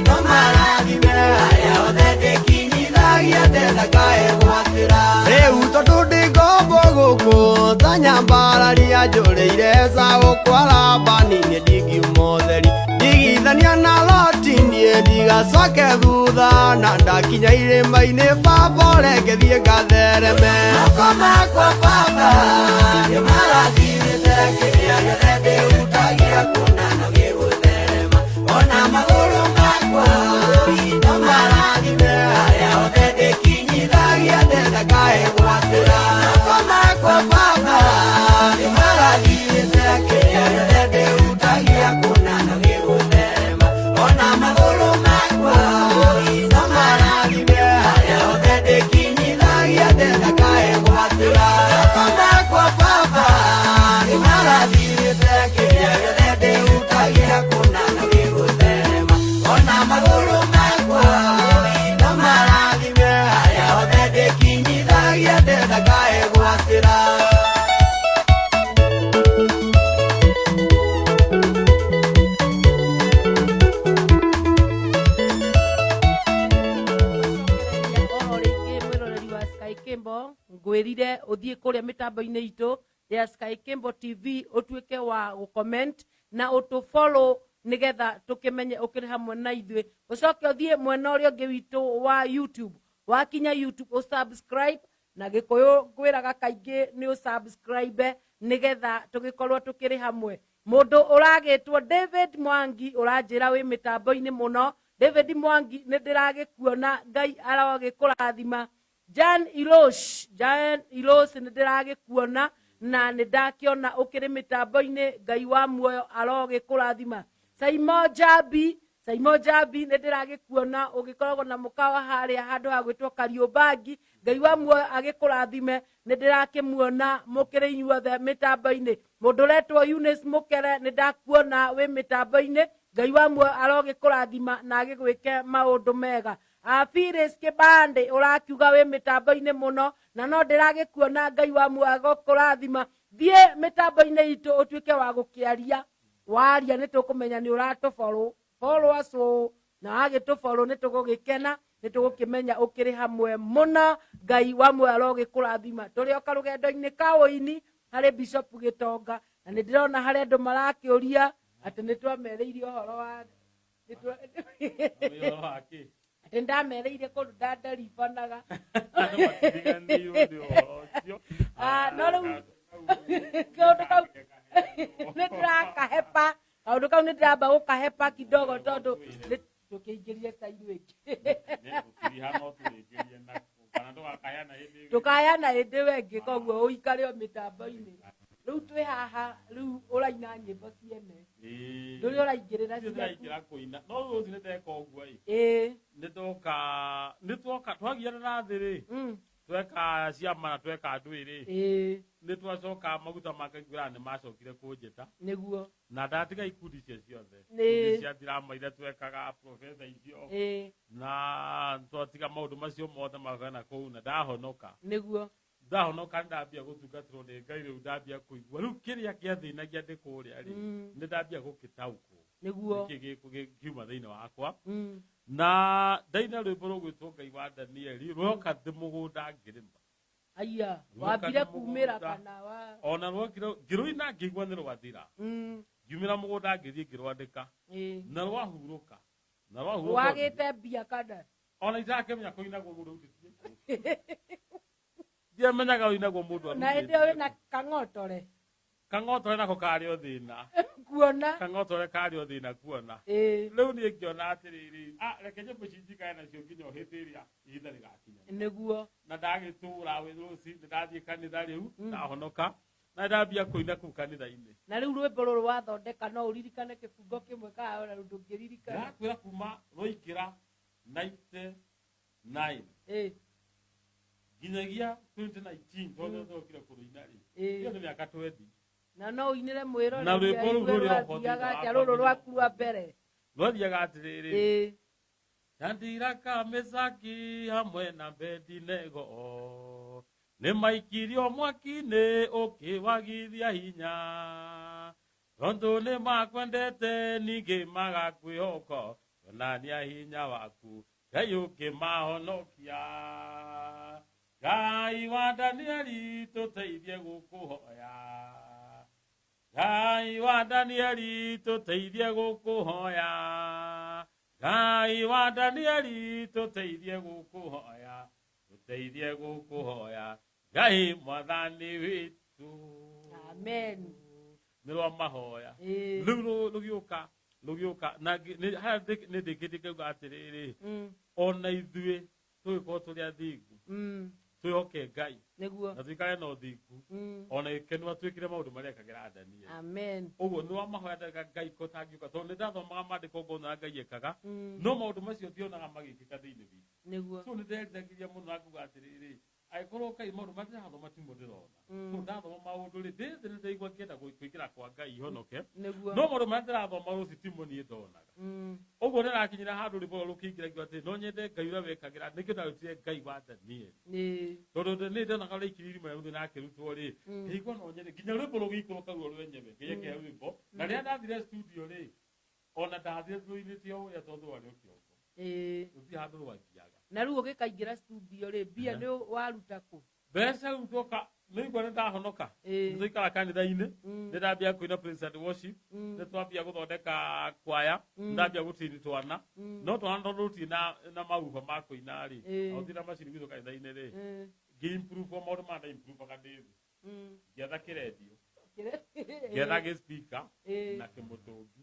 no marathime harĩa othe ndĩkinyithagia ndĩndakaĩgwatĩra. Rĩu tondũ ndĩ ngombo gũkũ ta nyambararia njũrĩire Esaũ kwa Labani niĩ ndingiuma ũtheri ndigithania na Loti niĩ ndigacoke thutha na ndakinya irĩma-inĩ baba reke thiĩ ngathereme moko makwa baba nĩ marathirĩte kĩrĩa gĩothe ndĩhutagia kũna na gĩgũtherema ona magũrũ makwa no marathime harĩa othe ndĩkinyithagia ndĩndakaĩgwatĩra moko makwa baba nĩ marathirĩte kĩrĩa gĩothe ndĩhutagia kũna na gĩgũtherema ona magũrũ makwa no marathime harĩa othe ndĩkinyithagia ndĩndakaĩgwatĩra moko makwa baba nĩ marathirĩte kĩrĩa gĩothe ndĩhutagia kũna na gĩgũtherema ona magũrũ makwa no marathime harĩa othe ndĩkinyithagia ndĩndakaĩgwatĩra. ngwĩrire ũthiĩ kũrĩa mĩtambo-inĩ itũ ya Sky Kimbo TV ũtuĩke wa gũcomment na ũtũfollow nĩgetha tũkĩmenye ũkĩrĩ hamwe na ithuĩ ũcoke ũthiĩ mwena ũrĩa ũngĩ witũ wa YouTube wakinya YouTube ũsubscribe na gĩkũyũ ngwĩraga kaingĩ nĩ ũsubscribe nĩgetha tũgĩkorwo tũkĩrĩ hamwe. Mũndũ ũragĩtwo David Mwangi ũranjĩra wĩ mĩtambo-inĩ mũno. David Mwangi nĩ ndĩragĩkuona Ngai arogĩkũrathima. Jan Ilosh nĩ ndĩragĩkuona na nĩ ndakĩona ũkĩrĩ mĩtambo-inĩ Ngai wa muoyo arogĩkũrathima. Simon Jabi nĩ ndĩragĩkuona ũgĩkoragwo na mũkawa harĩa handũ ha gwĩtwo Kariũbangi. Ngai wa muoyo agĩkũrathime nĩ ndĩrakĩmuona mũkĩrĩ inyuothe mĩtambo-inĩ. Mũndũ ũretwo Eunice Mũkere nĩ ndakuona wĩ mĩtambo-inĩ. Ngai wa muoyo arogĩkũrathima na agĩgwĩke maũndũ mega. Phyllis Kĩbande ũrakiuga wĩ mĩtambo-inĩ mũno na no ndĩragĩkuona. Ngai wa muoyo agĩkũrathima. Thiĩ mĩtambo-inĩ itũ ũtuĩke wa gũkĩaria. Waria nĩ tũkũmenya nĩ ũratũfollow. Follow us na agĩtũfollow nĩ tũgũgĩkena nitugukimenya ukiri hamwe muno Ngai wamwe arogikurathima turi oka rugendo-ini ka uini hari Bishop Gitonga na nindirona hari andu marakiuria ati nitwamereirie uhoro wa ndamereire kundu ndandaribanaga no riu kaundu kau nĩndĩrakahepa kaundu kau nĩndĩramba gũkahepa kidogo tondu tũkĩingĩrie style ĩngĩ tukayana hĩndĩ wengĩ koguo ũikare o mĩtambo-inĩ riu twĩ haha riu ũraina nyĩmbo ciene ndũrĩ ũraingĩrĩra ciaku kũina no rĩu ũcio nĩndeka ũguo nĩtwoka twagiana thĩ-rĩ tweka ciama na tweka andũ ĩrĩ nĩtwacoka maguta makaiguĩra nĩmacokire kũnjĩta nĩguo na ndatiga ikundi icio ciothe cia ndirama iria twekaga profesa icio na twatiga maũndũ macio mothe magana kũu na ndahonoka nĩguo ndahonoka ndambia gũtungatĩrwo nĩ Ngai rĩu ndambia kũigua rĩu kĩrĩa kĩathĩnagia ndĩ kũrĩa-rĩ nĩndambia gũgĩtaũkwo nĩguo kiuma thĩinĩ wakwa na ndaina rwĩmbo rũgwĩtwo Ngai wa Danieli rwoka ndĩ mũgũnda ngĩrĩma aya wambire kumĩra kana ona rwokire ngĩrũina ngĩigua nĩ rwathira ngiumĩra mũgũnda ngĩthiĩ ngĩrwandĩka na rwahurũka wagĩte mbia kana ona itakĩmenya kũinagwo mũndũ ũtĩtie ndiamenyaga ũinagwo mũndũ na hĩndĩ ĩyo wĩna kang'otore nako karĩ o thĩna kuona kang'otore karĩ o thĩna kuona rĩu niĩ ngĩona atĩrĩrĩ reke nyĩmbo ici njikare nacio nginya hĩndĩ ĩrĩa ihinda rĩgakinya nĩguo na ndagĩtũra rũci nĩndathiĩ kanitha rĩu ndahonoka na ndambia kũina kũu kanitha-inĩ na rĩu rwĩmbo rũrũ wathondeka no ũririkane kĩbungo kĩmwe kana ona ndũngĩririkana ndakwĩra kuma rwaingĩra 99 nginyagia 2019 tondũ twokire kũrũina-rĩ ĩyo nĩ mĩaka 20 na no ũinĩre mwĩro na rwĩmbo rũu rũrĩothiaga rũrũ rwaku rwa mbere rwathiaga atĩrĩrĩ Shadiraka Mesaki hamwe na Abedinego nĩmaikirio mwaki-inĩ ũkĩwagithia hinya tondũ nĩmakwendete ningĩ magakwĩhoka onania hinya waku Ngai ũkĩmahonokia Ngai wa Danieli tũteithie gũkũhoya Ngai wa Danieli tũteithie gũkũhoya Ngai wa Danieli tũteithie gũkũhoya tũteithie gũkũhoya Ngai mwathani witũ amen nĩrwa mahoya rĩu rũgĩũka na nĩndĩkĩtie ngauga atĩrĩrĩ ona ithuĩ tũgĩkorwo tũrĩ athingu twĩhoke Ngai na tuikare na ũthingu ona gĩkeno twĩkire maũndũ marĩa ekagĩra Danieli amen ũguo nĩwa mahoya Ngai kũtangĩũka tondũ nĩndathomaga maandĩko ngona Ngai ekaga no maũndũ macio ndionaga magĩkĩka thĩinĩ witũ so nĩnderithagia mũno na nguga atĩrĩrĩ agĩkorwo Ngai maũndũ marĩa ndĩrathoma timo ndĩrona so ndathoma maũndũ-rĩ ndĩthĩ nĩndaigua ngĩenda kũingĩra kwa Ngai ihonoke no maũndũ marĩa ndĩrathoma rũci timo niĩ ndonaga ũguo nĩrakinyĩra handũ rwĩmbo rũrũ rũkĩingĩra atĩ no nyende Ngai ũrĩa wekagĩra nĩkĩo ndarutire Ngai wa Danieli tondũ nĩ ndonaga ũrĩa ikiriri mũthĩ nakĩrutwo-rĩ ngĩigua no nyende nginya rwĩmbo rũgĩikũrũka ruo rwenyewe ngĩgĩkĩra rwĩmbo na rĩrĩa ndathire studio-rĩ ona ndathire rũinĩte o ũrĩa tondũ warĩ o kĩongo gũtirĩ handũ rwathiaga na rĩu ũgĩkaingĩra studio-rĩ mbia nĩ waruta kũ mbeca rĩu twoka nĩigua nĩndahonoka nĩtũikara kanitha-inĩ nĩndambia kũina praise and worship nĩtwambia gũthondeka kwaya nĩndambia gũtini twana no twana tondũ tũtirĩ na maruba ma kũina-rĩ gũtirĩ na macini gwitũ kanitha-inĩ-rĩ ngĩ-improve o maũndũ marĩa nda-improve-aga ndĩ thĩ ngĩetha kĩrendio ngĩetha gĩ-speaker na kĩmũtũngi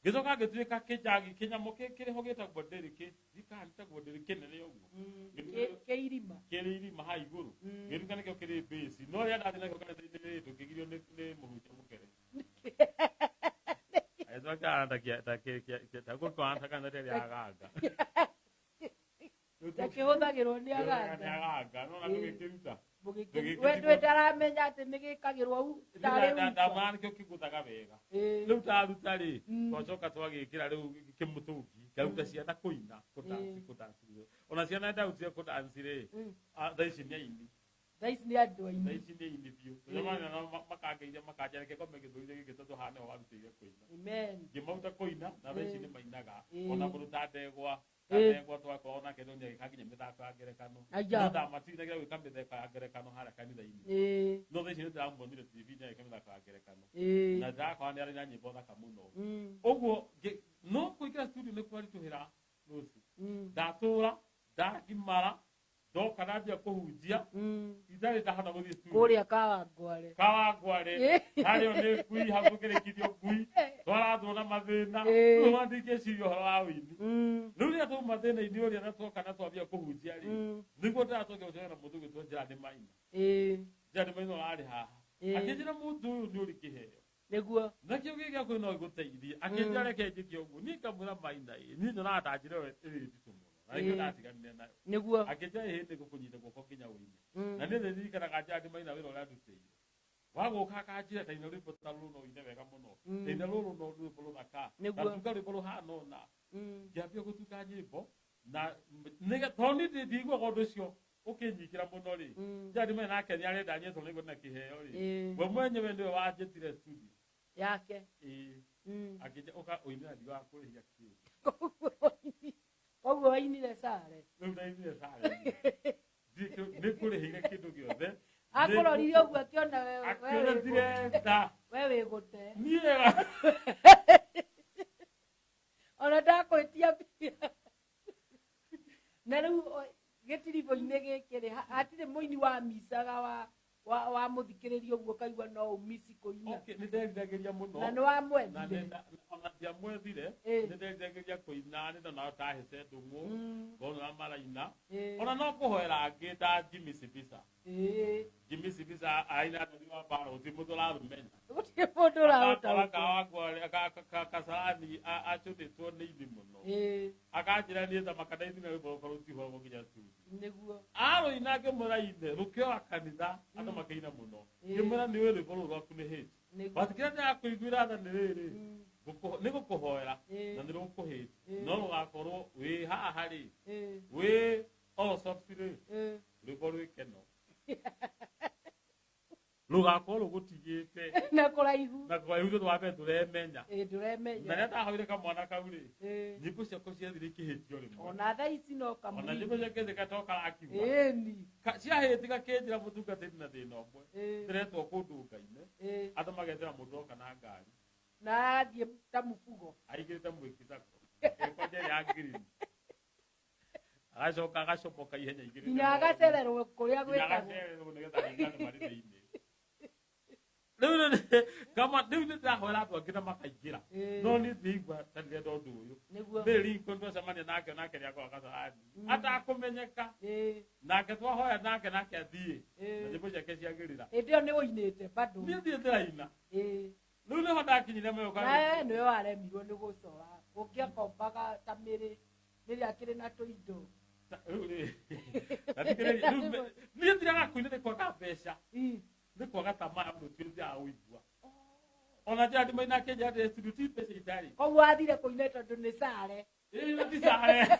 ngĩcoka ngĩtuĩka kĩnjagi kĩnyamũ kĩrĩho gĩtagwo ndĩrĩ gĩtagwo ndĩrĩ kĩnene ũguo kĩrĩ irima ha igũrũ ngĩtuĩka nĩkĩo kĩrĩ base no rĩrĩa ndathiĩ nakĩo kanitha-inĩ tũkĩgirio nĩ mũhunjia mũkere agĩtwakĩhana kanitha rĩrĩa aganga kĩhũthagĩrwo nĩ aganga no na tũgĩkĩruta we ndũtaramenya atĩ nĩgĩkagĩrwo u ndamana nĩkĩo kĩgũthaga wega rĩu taruta-rĩ twacoka twagĩkĩra rĩu kĩmũtũngi ngaruta ciana kũina kũdansi ona ciana ndarutire kũdansi-rĩ thaa ici nĩ aini thaa ici nĩ andũ aini biũ tũcemania nao makangeithia makanjĩra reke ngome gĩthũri gĩkĩ tondũ haha nĩho warutĩire kũina ngĩmaruta kũina na thaa ici nĩmainaga ona mũndũ ta Ndegwa Kane kwa twakona kendo nya gikakinya mithako ya ngerekano no ndamatindagira gwika mithako ya ngerekano haria kanitha-ini no thaici nĩ ndĩramuonire TV nya gĩka mĩthako ya ngerekano na ndĩrakorwo nĩ arĩ na nyĩmbo thaka mũno ũguo no kũingĩra studio nĩ kwaritũhĩra Rose ndatũra ndagimara ndoka nambia kũhunjia itarĩ ndahota gũthiĩ studio kũrĩa Kawangware harĩa nĩ ngui hau gũkĩrĩkithio ngui twarathwo na mathĩna rĩu mandĩkĩciria ũhoro wa wĩini rĩu rĩrĩa twauma thĩna-inĩ ũrĩa na twoka na twambia kũhunjia rĩ nĩguo ndĩratũngĩa gũcera na mũndũ ũgĩtwo Gerard Maina Gerard Maina arĩ haha akĩnjĩra mũndũ ũyũ nĩ ũrĩ kĩheo nĩguo nakĩo gĩkĩ kwĩ no gĩgũteithie akĩnjĩra reke njĩke ũguo niĩ ngamwĩra Maina niĩ nyonaga ta njĩra ĩyo ĩrĩ nditũ mũno natiganire nayo nĩguo akĩnjĩra hĩndĩ gũkũnyita guoko nginya ũine na niĩ nĩririkanaga Gerard Maina wĩra ũrĩa ndutĩire wagũka akanjĩra ta ina rwĩmbo ta rũrũ no ine wega mũno ta ina rũrũ no rwĩmbo rũthaka ndatunga rwĩmbo rũhana ũna ngĩambia gũtunga nyĩmbo na tondũ niĩ ndiguaga ũndũ ũcio ũkĩnyikĩra mũno rĩ Gerard Maina nake nĩarenda nyetwo nĩguo na kĩheo rĩ we mwenyewe nĩwe wanjĩtire studio yake akĩnjĩra ũka ũinĩra ndigũ wa kũrĩhia kĩndũ koguo wainire sare rĩu ndainire sare nĩ kũrĩhire kĩndũ gĩothe akũrorire ũguo akĩona we wĩgũte niĩ ona ndakwĩtia mbia na rĩu gĩtiribũ-inĩ gĩkĩ rĩ hatirĩ mũini wa micaga wa mũthikĩrĩria ũguo kaigua no umisi kũina nĩ nderiragĩria mũno na nĩ wamwendire ona ndiamwethire nĩ nderiragĩria kũina nĩ ndona tahĩte ndũng'ũ ngona maraina ona no kũhoera angĩ ta Jimmy Sibisa Jimmy Sibisa aina ndĩ wa mbara gũtirĩ mũndũ ũramenya gũtirĩ mũndũ ũramenya Kasarani acũthĩtwo nĩ ini mũno akanjĩra niĩ ta makanitha na rwĩmbo rũkorwo rũtiho nginya studio nĩguo arũina ngĩmwĩra ine rũkĩoa kanitha andũ makaina mũno ngĩmwĩra nĩ ũĩ rwĩmbo rũrũ rwaku nĩ hĩti but kĩrĩa ndĩrakũiguĩra tha nĩ rĩrĩ nĩ gũkũhoera na nĩ rũkũhĩti no rũgakorwo wĩ haha rĩ wĩ soft rĩ rwĩmbo rwĩkeno rugakorwo rũgũtigĩte na kũraihu nĩ twambe tũremenya na rĩrĩa ndahoire kamwana kau rĩ nyĩmbo ciakwa ciathire ikĩhĩtio rĩmwe ona thaa ici no kamwe ona nyĩmbo ciake thikatoka karakiuga ciahĩti gakĩnjĩra mũtungatĩri na thĩna ũmwe ndĩretwo kũndũ Ngai-inĩ andũ magetĩra mũndũ oka na ngari na athiĩ ta mũbugo aigĩrĩte mwĩkithako ĩkonje ya ngirini agacoka agacomoka ihenya igĩrĩ nginya agacererwo kũrĩa gwĩtagwo nĩgetha aikare marĩ thĩinĩ kama rĩu nĩ ndahoera andũ angĩ na makaingĩra no niĩ ndĩigua ta ndĩrenda ũndũ ũyũ nĩ riko twacemania nake nĩakorwo Kasarani atakũmenyeka nake twahoya nake athiĩ na nyĩmbo ciake ciagĩrĩra hĩndĩ ĩyo nĩ ũinĩte bado niĩ thiĩ ndĩraina rĩu nĩho ndakinyire mũyo nĩwe waremirwo nĩ gũcora ũngĩakombaga ta mĩrĩ rĩrĩa akĩrĩ na tũindo niĩ ndiraga kũina nĩ kwaga mbeca nĩ kwaga tamaa mũndũ twĩnja ũigua ona Gerard Maina akĩnjĩra ndĩ studio ti mbeca itarĩ koguo athire kũina tondũ nĩ sare ti sare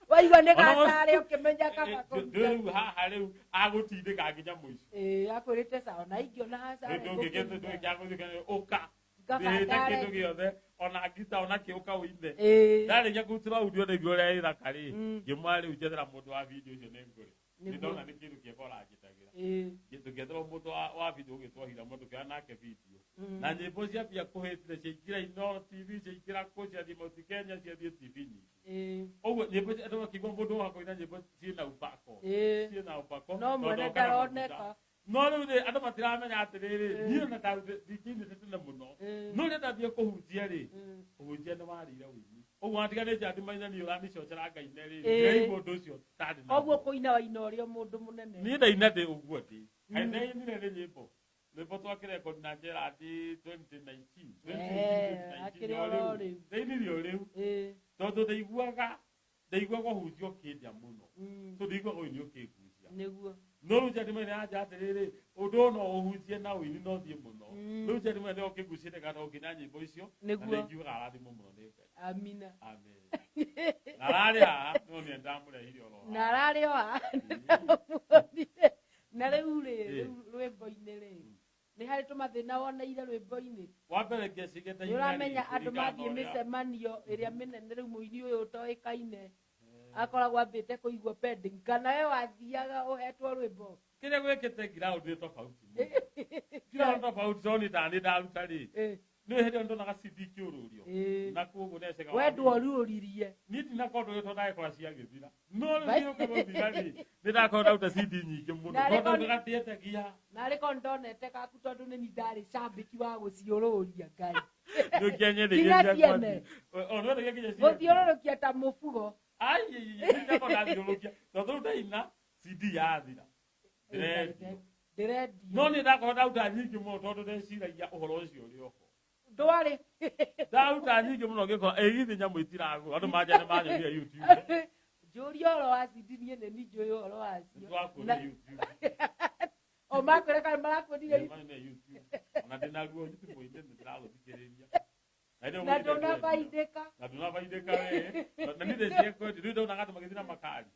waigua nĩ gasare ũkĩmenya kama rĩu haha rĩu agũtindĩka nginya mũico akwĩrĩte sawa na ingĩona hasare ndũngĩgĩagũthikana ũka ndĩhĩte kĩndũ gĩothe ona ngita ona kĩũka ũine ndarĩkia kũrutĩra audio nĩguo ũrĩa ĩthaka rĩ ngĩmwĩra rĩu njethera mũndũ wa video ũcio nĩ ngũrĩ nĩ ndona nĩ kĩndũ kĩega ũranjĩtagĩra tũngĩethera mũndũ wa video ũgĩtwo hira mũndũ kĩoya nake video na nyĩmbo ciambia kũhĩtire ciaingĩra Inooro TV ciaingĩra kũ ciathiĩ Mount Kenya ciathiĩ TV nyingĩ ũguo nyĩmbo andũ makĩigua mũndũ wa kũina nyĩmbo ciĩna upako no mwene ndaroneka no rĩu rĩ andũ matiramenya atĩrĩrĩ niĩ na ndikinyĩte tene mũno no rĩrĩa ndathiĩ kũhunjia rĩ ũhunjia nĩ warĩire ũini ũguo atiganĩte Gerard Maina niĩ ũranicocera Ngai-inĩ rĩ ndĩraigua ũndũ ũcio tarĩ na ũguo kũina waina ũrĩa mũndũ mũnene niĩ ndaina ndĩ ũguo ndĩ kainĩ nĩ nyĩmbo twakĩrekondi na Gerard 2019 thĩinirio rĩu tondũ ndaiguaga ũhunjia ũkĩnja mũno tondũ ndaiguaga ũini ũkĩngucia nĩguo no rĩu Gerard Maina yanjĩra atĩrĩrĩ ũndũ no ũhunjie na ũini no thiĩ mũno rĩu Gerard Maina nĩ ũkĩnguciĩte kana ũkinya nyĩmbo icio na ingiuga arathimwo mũno nĩ Ngai amina amen na ararĩ haha no nĩ ndamũrehire oro na ararĩ haha na rĩu rĩ rwĩmbo-inĩ rĩ nĩ harĩ tũmathĩna woneire rwĩmbo-inĩ wambere ngecigete nĩ ũramenya andũ mathiĩ mĩcemanio ĩrĩa mĩnene rĩu mũini ũyũ ũtoĩkaine akoragwo ambĩte kũigua pending kana we wathiaga ũhetwo rwĩmbo kĩrĩa gwĩkĩte ground nĩ tofauti ground tofauti toni ndani ndaruta rĩ nĩ hĩndĩ ndonaga CD kĩũrũrio na kuoguo necega we ndworiũririe niĩ ndinakorwo ndũgĩtwo ndagĩkora ciagĩthira no rĩu ũkĩgũthira rĩ nĩ ndakorwo ndaruta CD nyingĩ mũno tondũ ndĩgatĩetagia narĩ korwo ndonete gaku tondũ nĩ niĩ ndarĩ cambĩki wa gũciũrũria Ngai gũthiũrũrũkia ta mũbugo tondũ ndaina CD yathira ndĩrendio no nĩ ndakorwo ndaruta nyingĩ mũno tondũ ndeciragia ũhoro ũcio ũrĩ oho ndwarĩ ndaruta nyingĩ mũno ngĩkora ĩgithi nyamũ itiragwo andũ manja nĩ manyonire YouTube njũria ũhoro wa CD niĩ nĩ njũĩ ũhoro wacio twakuonire YouTube o makwĩra kana marakuonire YouTube ona ndĩnaguo YouTube-inĩ nĩndĩragũthikĩrĩria na ndũnabaindĩka we na nĩ ndĩciekwendi rĩu ndonaga andũ magĩthiĩ na makari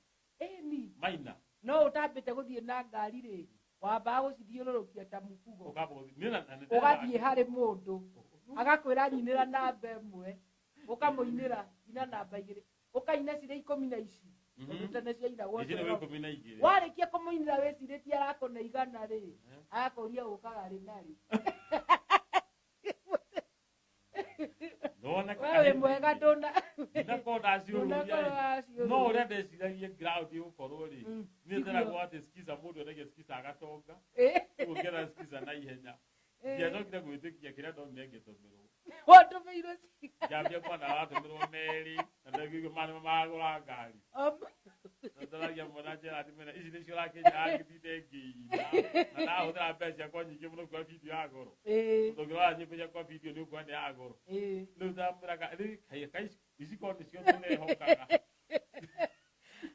ĩni maina no ũtambĩte gũthiĩ na ngari rĩ wambaga gũcithiũrũrũkia ta mũbugo ũgathiĩ harĩ mũndũ agakwĩra nyinĩra namba ĩmwe ũkamũinĩra ina namba igĩrĩ ũkaina cirĩ 10 na ici tondũ tene ciainagwo warĩkia kũmũinĩra wĩcirĩtie arakũne igana rĩ agakũria ũkaga rĩ narĩ wewe mwega no ũrĩa ndeciragie ground gũkorwo rĩ niĩ nderagwo atĩ skiza mũndũ endagia skiza agatonga ũngĩra skiza na ihenya ndiacokire gwĩtĩkia kĩrĩa ndonire ngĩtũmĩrwo watũmĩirwo njambia mwana watũmĩrwo merĩ na ndaigua manĩ magũra ngari ndaragia mwana njĩra ndĩmena ici nĩcio rakĩnya agĩthinde ngĩina na ndahũthĩra mbeca ciakwa nyingĩ mũno kuoya video ya goro ndũngĩrora nyĩmbo ciakwa video nĩ ũkuona nĩ ya goro rĩu ndamwĩraga ici korwo nĩcio tũrehokaga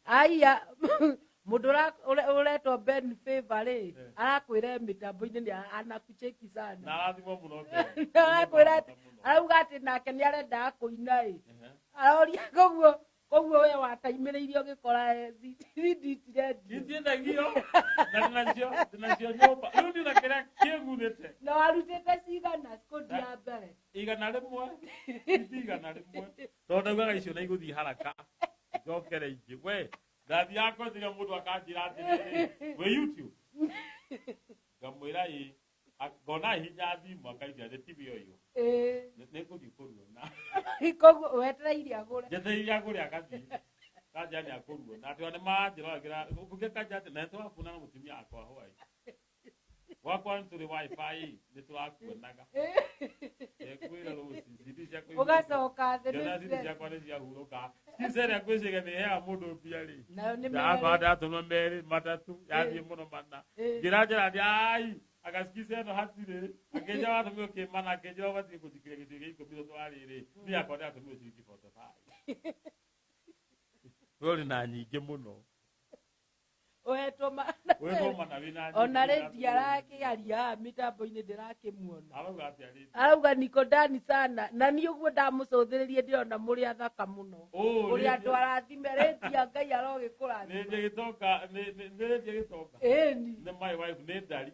aya mũndũ ũretwo Ben Favor rĩ arakwĩra mĩtambo-inĩ nĩ anakucheki sana na arathimwo mũno arakwĩra arauga atĩ nake nĩ arendaga kũina ĩ aroria koguo we wataimĩrĩirio ũgĩkora itiendagio na ndinacio nyũmba rĩu ndina kĩrĩa kĩng'unĩte na warutĩte cigana cikundi ya mbere igana rĩmwe igana rĩmwe tondũ ndaugaga icio na igũthiĩ haraka njokere ingĩ we ndathiaga kwendĩria mũndũ akanjĩra atĩrĩrĩ we YouTube ngamwĩra ĩ ngona hinya thimũ akaigĩra nĩ TV ũyũ nĩngũthiĩ kũruona koguo wetereire agũre njetereire agũre agathiĩ kanja nĩ akũruona atĩ nĩ manjĩroragĩra ũngĩkanja atĩ na nĩtũrakuna na mũtumia akwa hwaĩ gwakwa nĩ tũrĩ wifi nĩ tũrakuonaga ekwĩra rũcici ũgacoka thĩ ciakwa nĩ ciahurũka skicerĩa ngwĩciria nĩ heaga mũndũ mbia rĩ ndakorwo ndatũmwo merĩ matatũ yathiĩ mũno mana ngĩranjĩra ndĩ ai agaskiza ĩno hatirĩ akĩnja watũmĩrwo kĩmana akĩnjĩra ũbatiĩ gũthikĩria gĩcunjĩ gĩa 10 twarĩrĩ niĩ akwa ndatũmĩrwo ciringi 45 ũrĩ na nyingĩ mũno oetwo mana wĩna ona rĩndia arakĩaria mĩtambo-inĩ ndĩrakĩmuona arauga niko ndani sana na niĩ ũguo ndamũcũthĩrĩrie ndĩrona mũrĩ athaka mũno ũrĩ andũ arathime rĩndia Ngai arogĩkũrathima nĩ rĩndia gĩtonga nĩ my wife nĩ ndari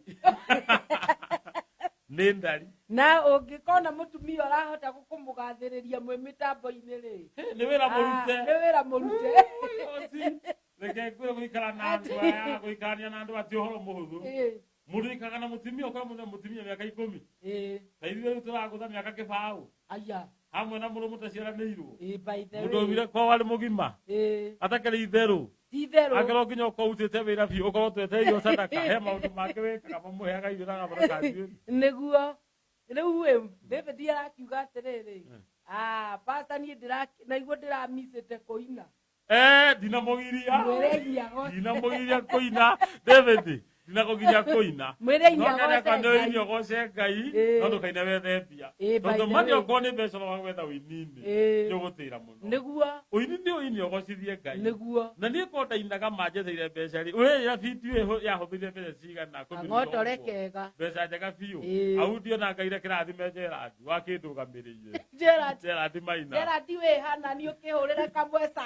nĩ ndari na ũngĩkona mũtumia ũrahota gũkũmũgathĩrĩria mwĩ mĩtambo-inĩ rĩ nĩ wĩra mũrute reke kwĩra gũikara na andũ aya gũikarania na andũ ati ũhoro mũhũthũ mũndũ ikaga na mũtumia ũkorwo mũtumia mĩaka 10 na ithuĩ rĩu tũragũtha mĩaka kĩbaũ hamwe na mũrũ mũtaciaranĩirwo mũndũ aumire kwao arĩ mũgima atakĩrĩ itherũ akorwo nginya ũkorwo utĩte wĩra biũ ũkorwo twetereirio sadaka he maũndũ mangĩ wĩkaga mamũheaga irio na gabaraka nĩguo rĩu David arakiuga atĩrĩrĩ pastor niĩ naiguo ndĩramicĩte kũina ndinamũgiria kũina David ndinakũgiria kũina nonyanyakanĩoini ũgoce Ngai no ndũkaine wethembia tondũ mani okorwo nĩ mbeca no wetha ũini-inĩ nĩ ũgũtĩra mũno ũini nĩ ũini ũgocithie Ngai na niĩ korwo ndainaga manjeteire mbeca rĩ ũrĩra video yahũthĩrire mbeca cigana mbeca njega biũ au ndiona Ngai rekĩrathime Gerard wakĩndũgamĩrĩire Gerard Maina Gerard wĩ hana nĩ ũkĩhũrĩre kamweca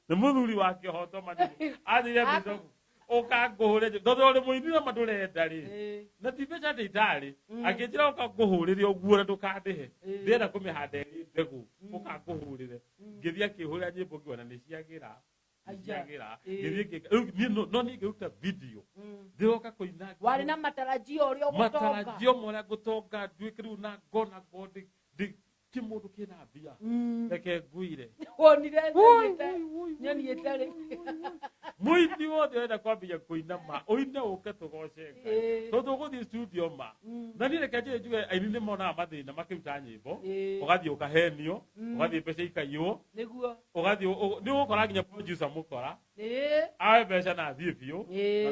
nĩ mũthuri wake hoto mani athire bicoku Okaguhurire thodo uri muinira madurenda ri na tibecha nditari akijira okaguhurire oguo ndukandihe ndira kumihande ndegu okaguhurire ngithia kihurira nyimbo ngiona ni ciagira ajagira ngithia no ni ngiruta video ndiroka kuina wari na matarajio uri ogutonga matarajio mora gutonga ndwikiru na gona god kimundu kina bia reke nguire wonire nyoni etare muiti wothe wenda kwambia kuinama oine uke tugoce tondu guthii studio ma na ni reke njuge aini ni mona mathina makiruta nyimbo ugathii ukahenio ugathii mbeca ikaiyo niguo ugathii ni ukora nginya producer mukora awe mbeca na thii biu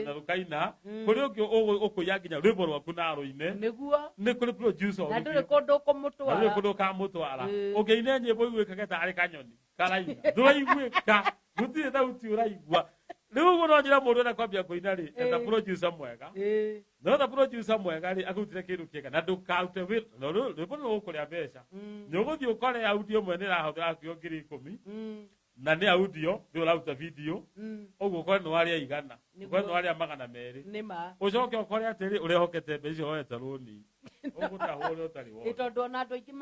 na rukaina kuri ungi ukuya nginya rwimbo rwaku na ruine niguo ni kuri producer na nduri kundu kumutwara na kundu kamutwara ungiine nyimbo igwikaga tari kanyoni karaina nduraiguika gutire thauti uraigua riu guno njira mundu na kwambia kuina ri enda producer mwega no ta producer mwega ri akutire kindu kiega na ndukaute wira no rwimbo no ukuria mbeca nyoguthi ukore audio mwene rahothera kio ngiri 10 na ni audio ndio lauta video uguo kwa no aria igana kwa no aria magana meri nima ucoke ukore atiri urehokete mbeca hoete runi ugutahore utari wo itondo na andu aingi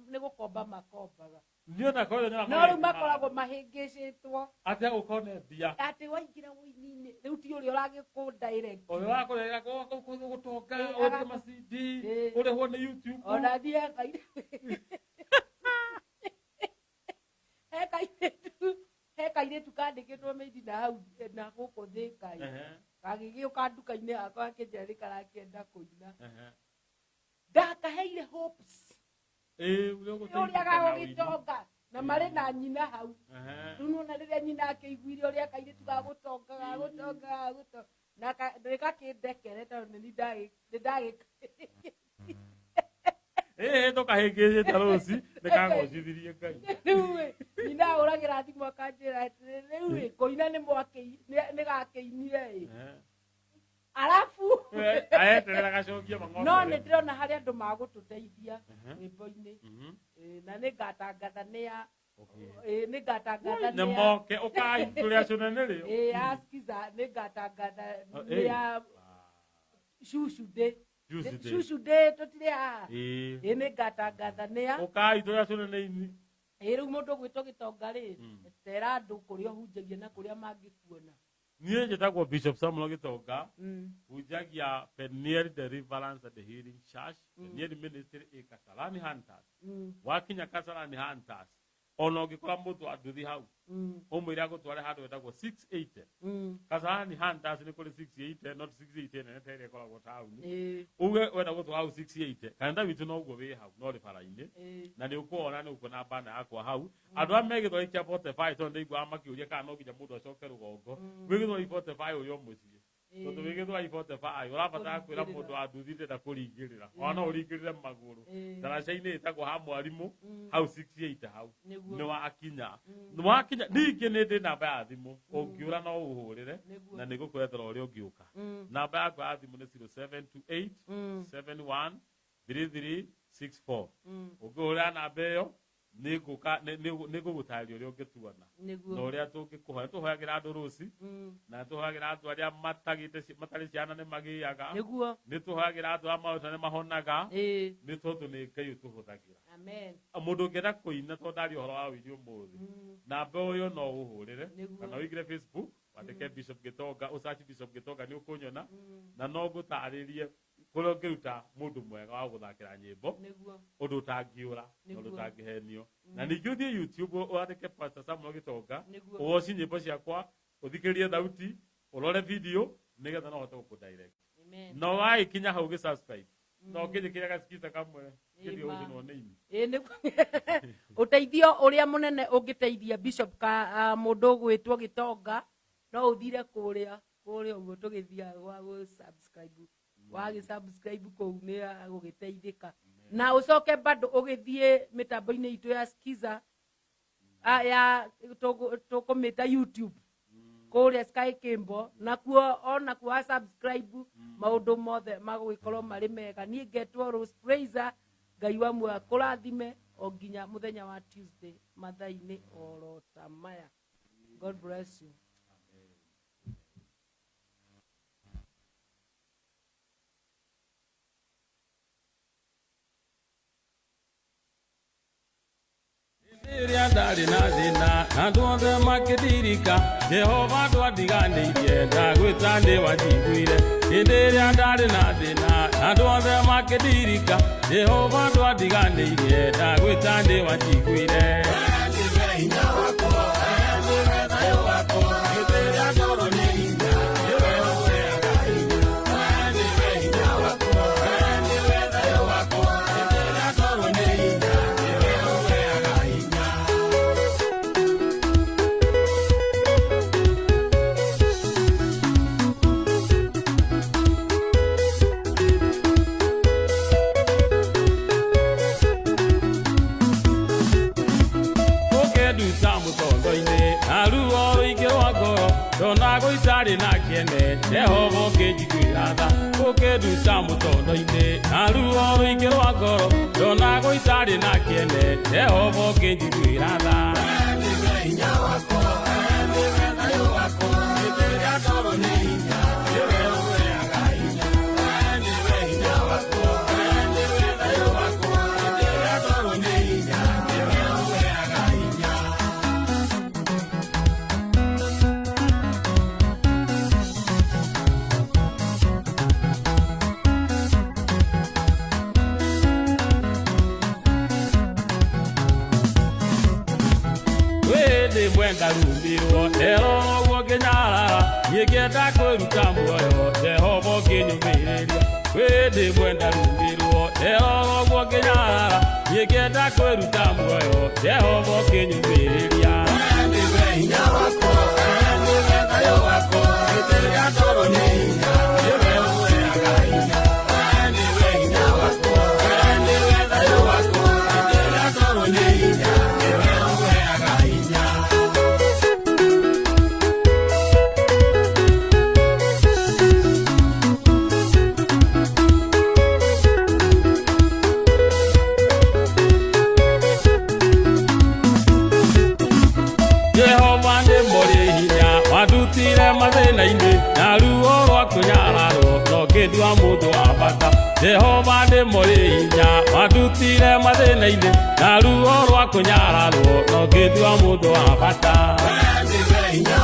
ni gukomba makombaga niona kwa nyona no ru makoragwo mahingicitwo ate ukone bia ati waingira woini-ini riu ti uri uragi ku direct oyo wakorega gutonga uri macidi uri ho ni YouTube ona thie ngai he kairitu kandikitwo meidi na hau na guku thikai kagigiuka nduka-ini akwa akinjeri karakienda kuina ndakaheire hopes uria gagugitonga na mari na nyina hau riu nona riria nyina akiguire uria kairitu gagutonga na gakindekere tondu ni ndagi tukahingĩcĩte rũci nĩkagocithirie Ngai nyina ũragira thimũ akanjĩra rĩu kũina nĩ gakĩinire arabu aeterera gacokie mang'ombe no nĩ ndĩrona harĩ andũ magũtũteithia rwĩmbo-inĩ na nĩ ngatangatha nĩ ngatangatha nĩ moke ũkai tũrĩa cũnene rĩo askiza nĩ ngatangatha nĩ ya Shushu Day Shushu Day tutire haha nĩ ngatangatha nĩ ya ũkai tũrĩa cũnene-inĩ rĩu mũndũ gwĩtwo gĩtonga rĩ tera andũ kũrĩa ũhunjagia na kũrĩa mangĩkuona niĩ njĩtagwo Bishop Samuel Gĩtonga hunjagia Peniel Deliverance and Healing Church Peniel Ministry ĩ Kasarani Hunters wakinya Kasarani Hunters ona ũngĩkora mũndũ anduthi hau ũmwĩre agũtware handũ wetagwo 680 Kasarani Hunters nĩ kũrĩ 680 not 680 nene ta ĩrĩa ĩkoragwo taũni uge wenda gũtwara hau 680 kanitha witũ noguo wĩ hau no rĩ bara-inĩ na nĩ ũkuona nĩ ũkuona bana yakwa hau andũ arĩa me gĩthweri kĩa 45 tondũ ndaiguaga makĩũria kana no nginya mũndũ acoke rũgongo wĩ gĩthweri 45 ũrĩ o mũciĩ tondu wĩ gĩthweri 45 ũrabatara kwĩra mũndũ anduthi ndenda kũringĩrĩra ona ũringĩrĩre magũrũ ndaraca-inĩ ĩtagwo ha mwarimũ hau 680 hau nĩ wakinya ningĩ nĩ ndĩ namba ya thimũ ũngiũra no ũhũrĩre na nĩ gũkwethera ũrĩa ũngĩũka namba yakwa ya thimũ nĩ 0728 71 3364 ũngĩhũrĩra namba ĩyo nĩ ngũgũtarĩria ũrĩa ũngĩtuona na ũrĩa tũngĩkũhoya tũhoyagĩra andũ rũci na tũhoyagĩra andũ arĩa matarĩ ciana nĩ magĩaga nĩ tũhoyagĩra andũ arĩa maũta nĩ mahonaga nĩ tondũ nĩ Ngai ũtũhũthagĩra mũndũ ũngĩenda kũina tondũ ndarĩ ũhoro wa wĩini ũmũthĩ namba ũyũ no ũhũrĩre kana ũingĩre Facebook wandĩke Bishop Gĩtonga ũsearch Bishop Gĩtonga nĩ ũkũnyona na no ngũtarĩrie kũrĩa ũngĩruta mũndũ mwega wa gũthakĩra nyĩmbo ũndũ ũtangĩũra na ũndũ ũtangĩhenio na ningĩ ũthiĩ YouTube wandĩke Pastor Samuel Gĩtonga ũwoci nyĩmbo ciakwa ũthikĩrĩrie thauti ũrore video nĩgetha no hote gũkũdirect no wagĩkinya hau gĩ-subscribe no kĩnjĩkĩre gaskiza kamwe kĩrĩa ũcinwo nĩ ini ũteithio ũrĩa mũnene ũngĩteithia Bishop mũndũ gwĩtwo Gĩtonga no ũthire kũrĩa ũguo tũgĩthiaga gwa gũ-subscribe wagĩ-subscribe kũu nĩ agũgĩteithĩka na ũcoke bado ũgĩthiĩ mĩtambo-inĩ itũ ya skiza ya tũkũmĩta YouTube kũrĩa Sky Kimbo nakuo wa subscribe maũndũ mothe magũgĩkorwo marĩ mega niĩ ngetwo Rose Praiser Ngai wamwe akũrathime o nginya mũthenya wa Tuesday mathaa-inĩ oro ta maya. God bless you. ndari na thina andu othe makiririka Jehova twatiganĩirie ndagwĩta ndĩwanjiguire hĩndĩ ĩrĩa ndarĩ na thĩna andu othe makiririka Jehova twatiganĩirie ndagwĩta ndĩwanjiguire Ndari na kiene Jehova ũkĩnjiguĩra tha ũkĩnduta mũtondo-inĩ na ruo rũingĩ rwa ngoro ndona gũitarĩ na kiene Jehova ũkĩnjiguĩra tha nĩwe hinya wakwa nĩwe thayũ wakwa hĩndĩ ĩrĩa ndoro nĩ hinya nĩwe ũheaga hinya nĩwe hinya wakwa nĩwe thayũ wakwa hĩndĩ ĩrĩa ndoro nĩ hinya nĩwe ũheaga hinya Mwenda rumbirwo ero gwokenyara yeketa kweruta muoyo Jehova ũkĩnyũmĩrĩria wĩndĩ mwenda rumbirwo ero gwokenyara yeketa kweruta muoyo Jehova ũkĩnyũmĩrĩria nĩwe hinya wakwa nĩwe thayũ wakwa hĩndĩ ĩrĩa ndoro nĩ hinya nĩwe ũheaga hinya nĩwe hinya wakwa nĩwe thayũ wakwa hĩndĩ ĩrĩa ndoro nĩ hinya nĩwe ũheaga hinya Watutire mathĩna-inĩ na ruo rwa kũnyararwo no ngĩndua mũndũ wa bata Jehova nĩ mũrĩ hinya watutire mathĩna-inĩ na ruo rwa kũnyararwo no ngĩndua mũndũ wa bata nĩwe hinya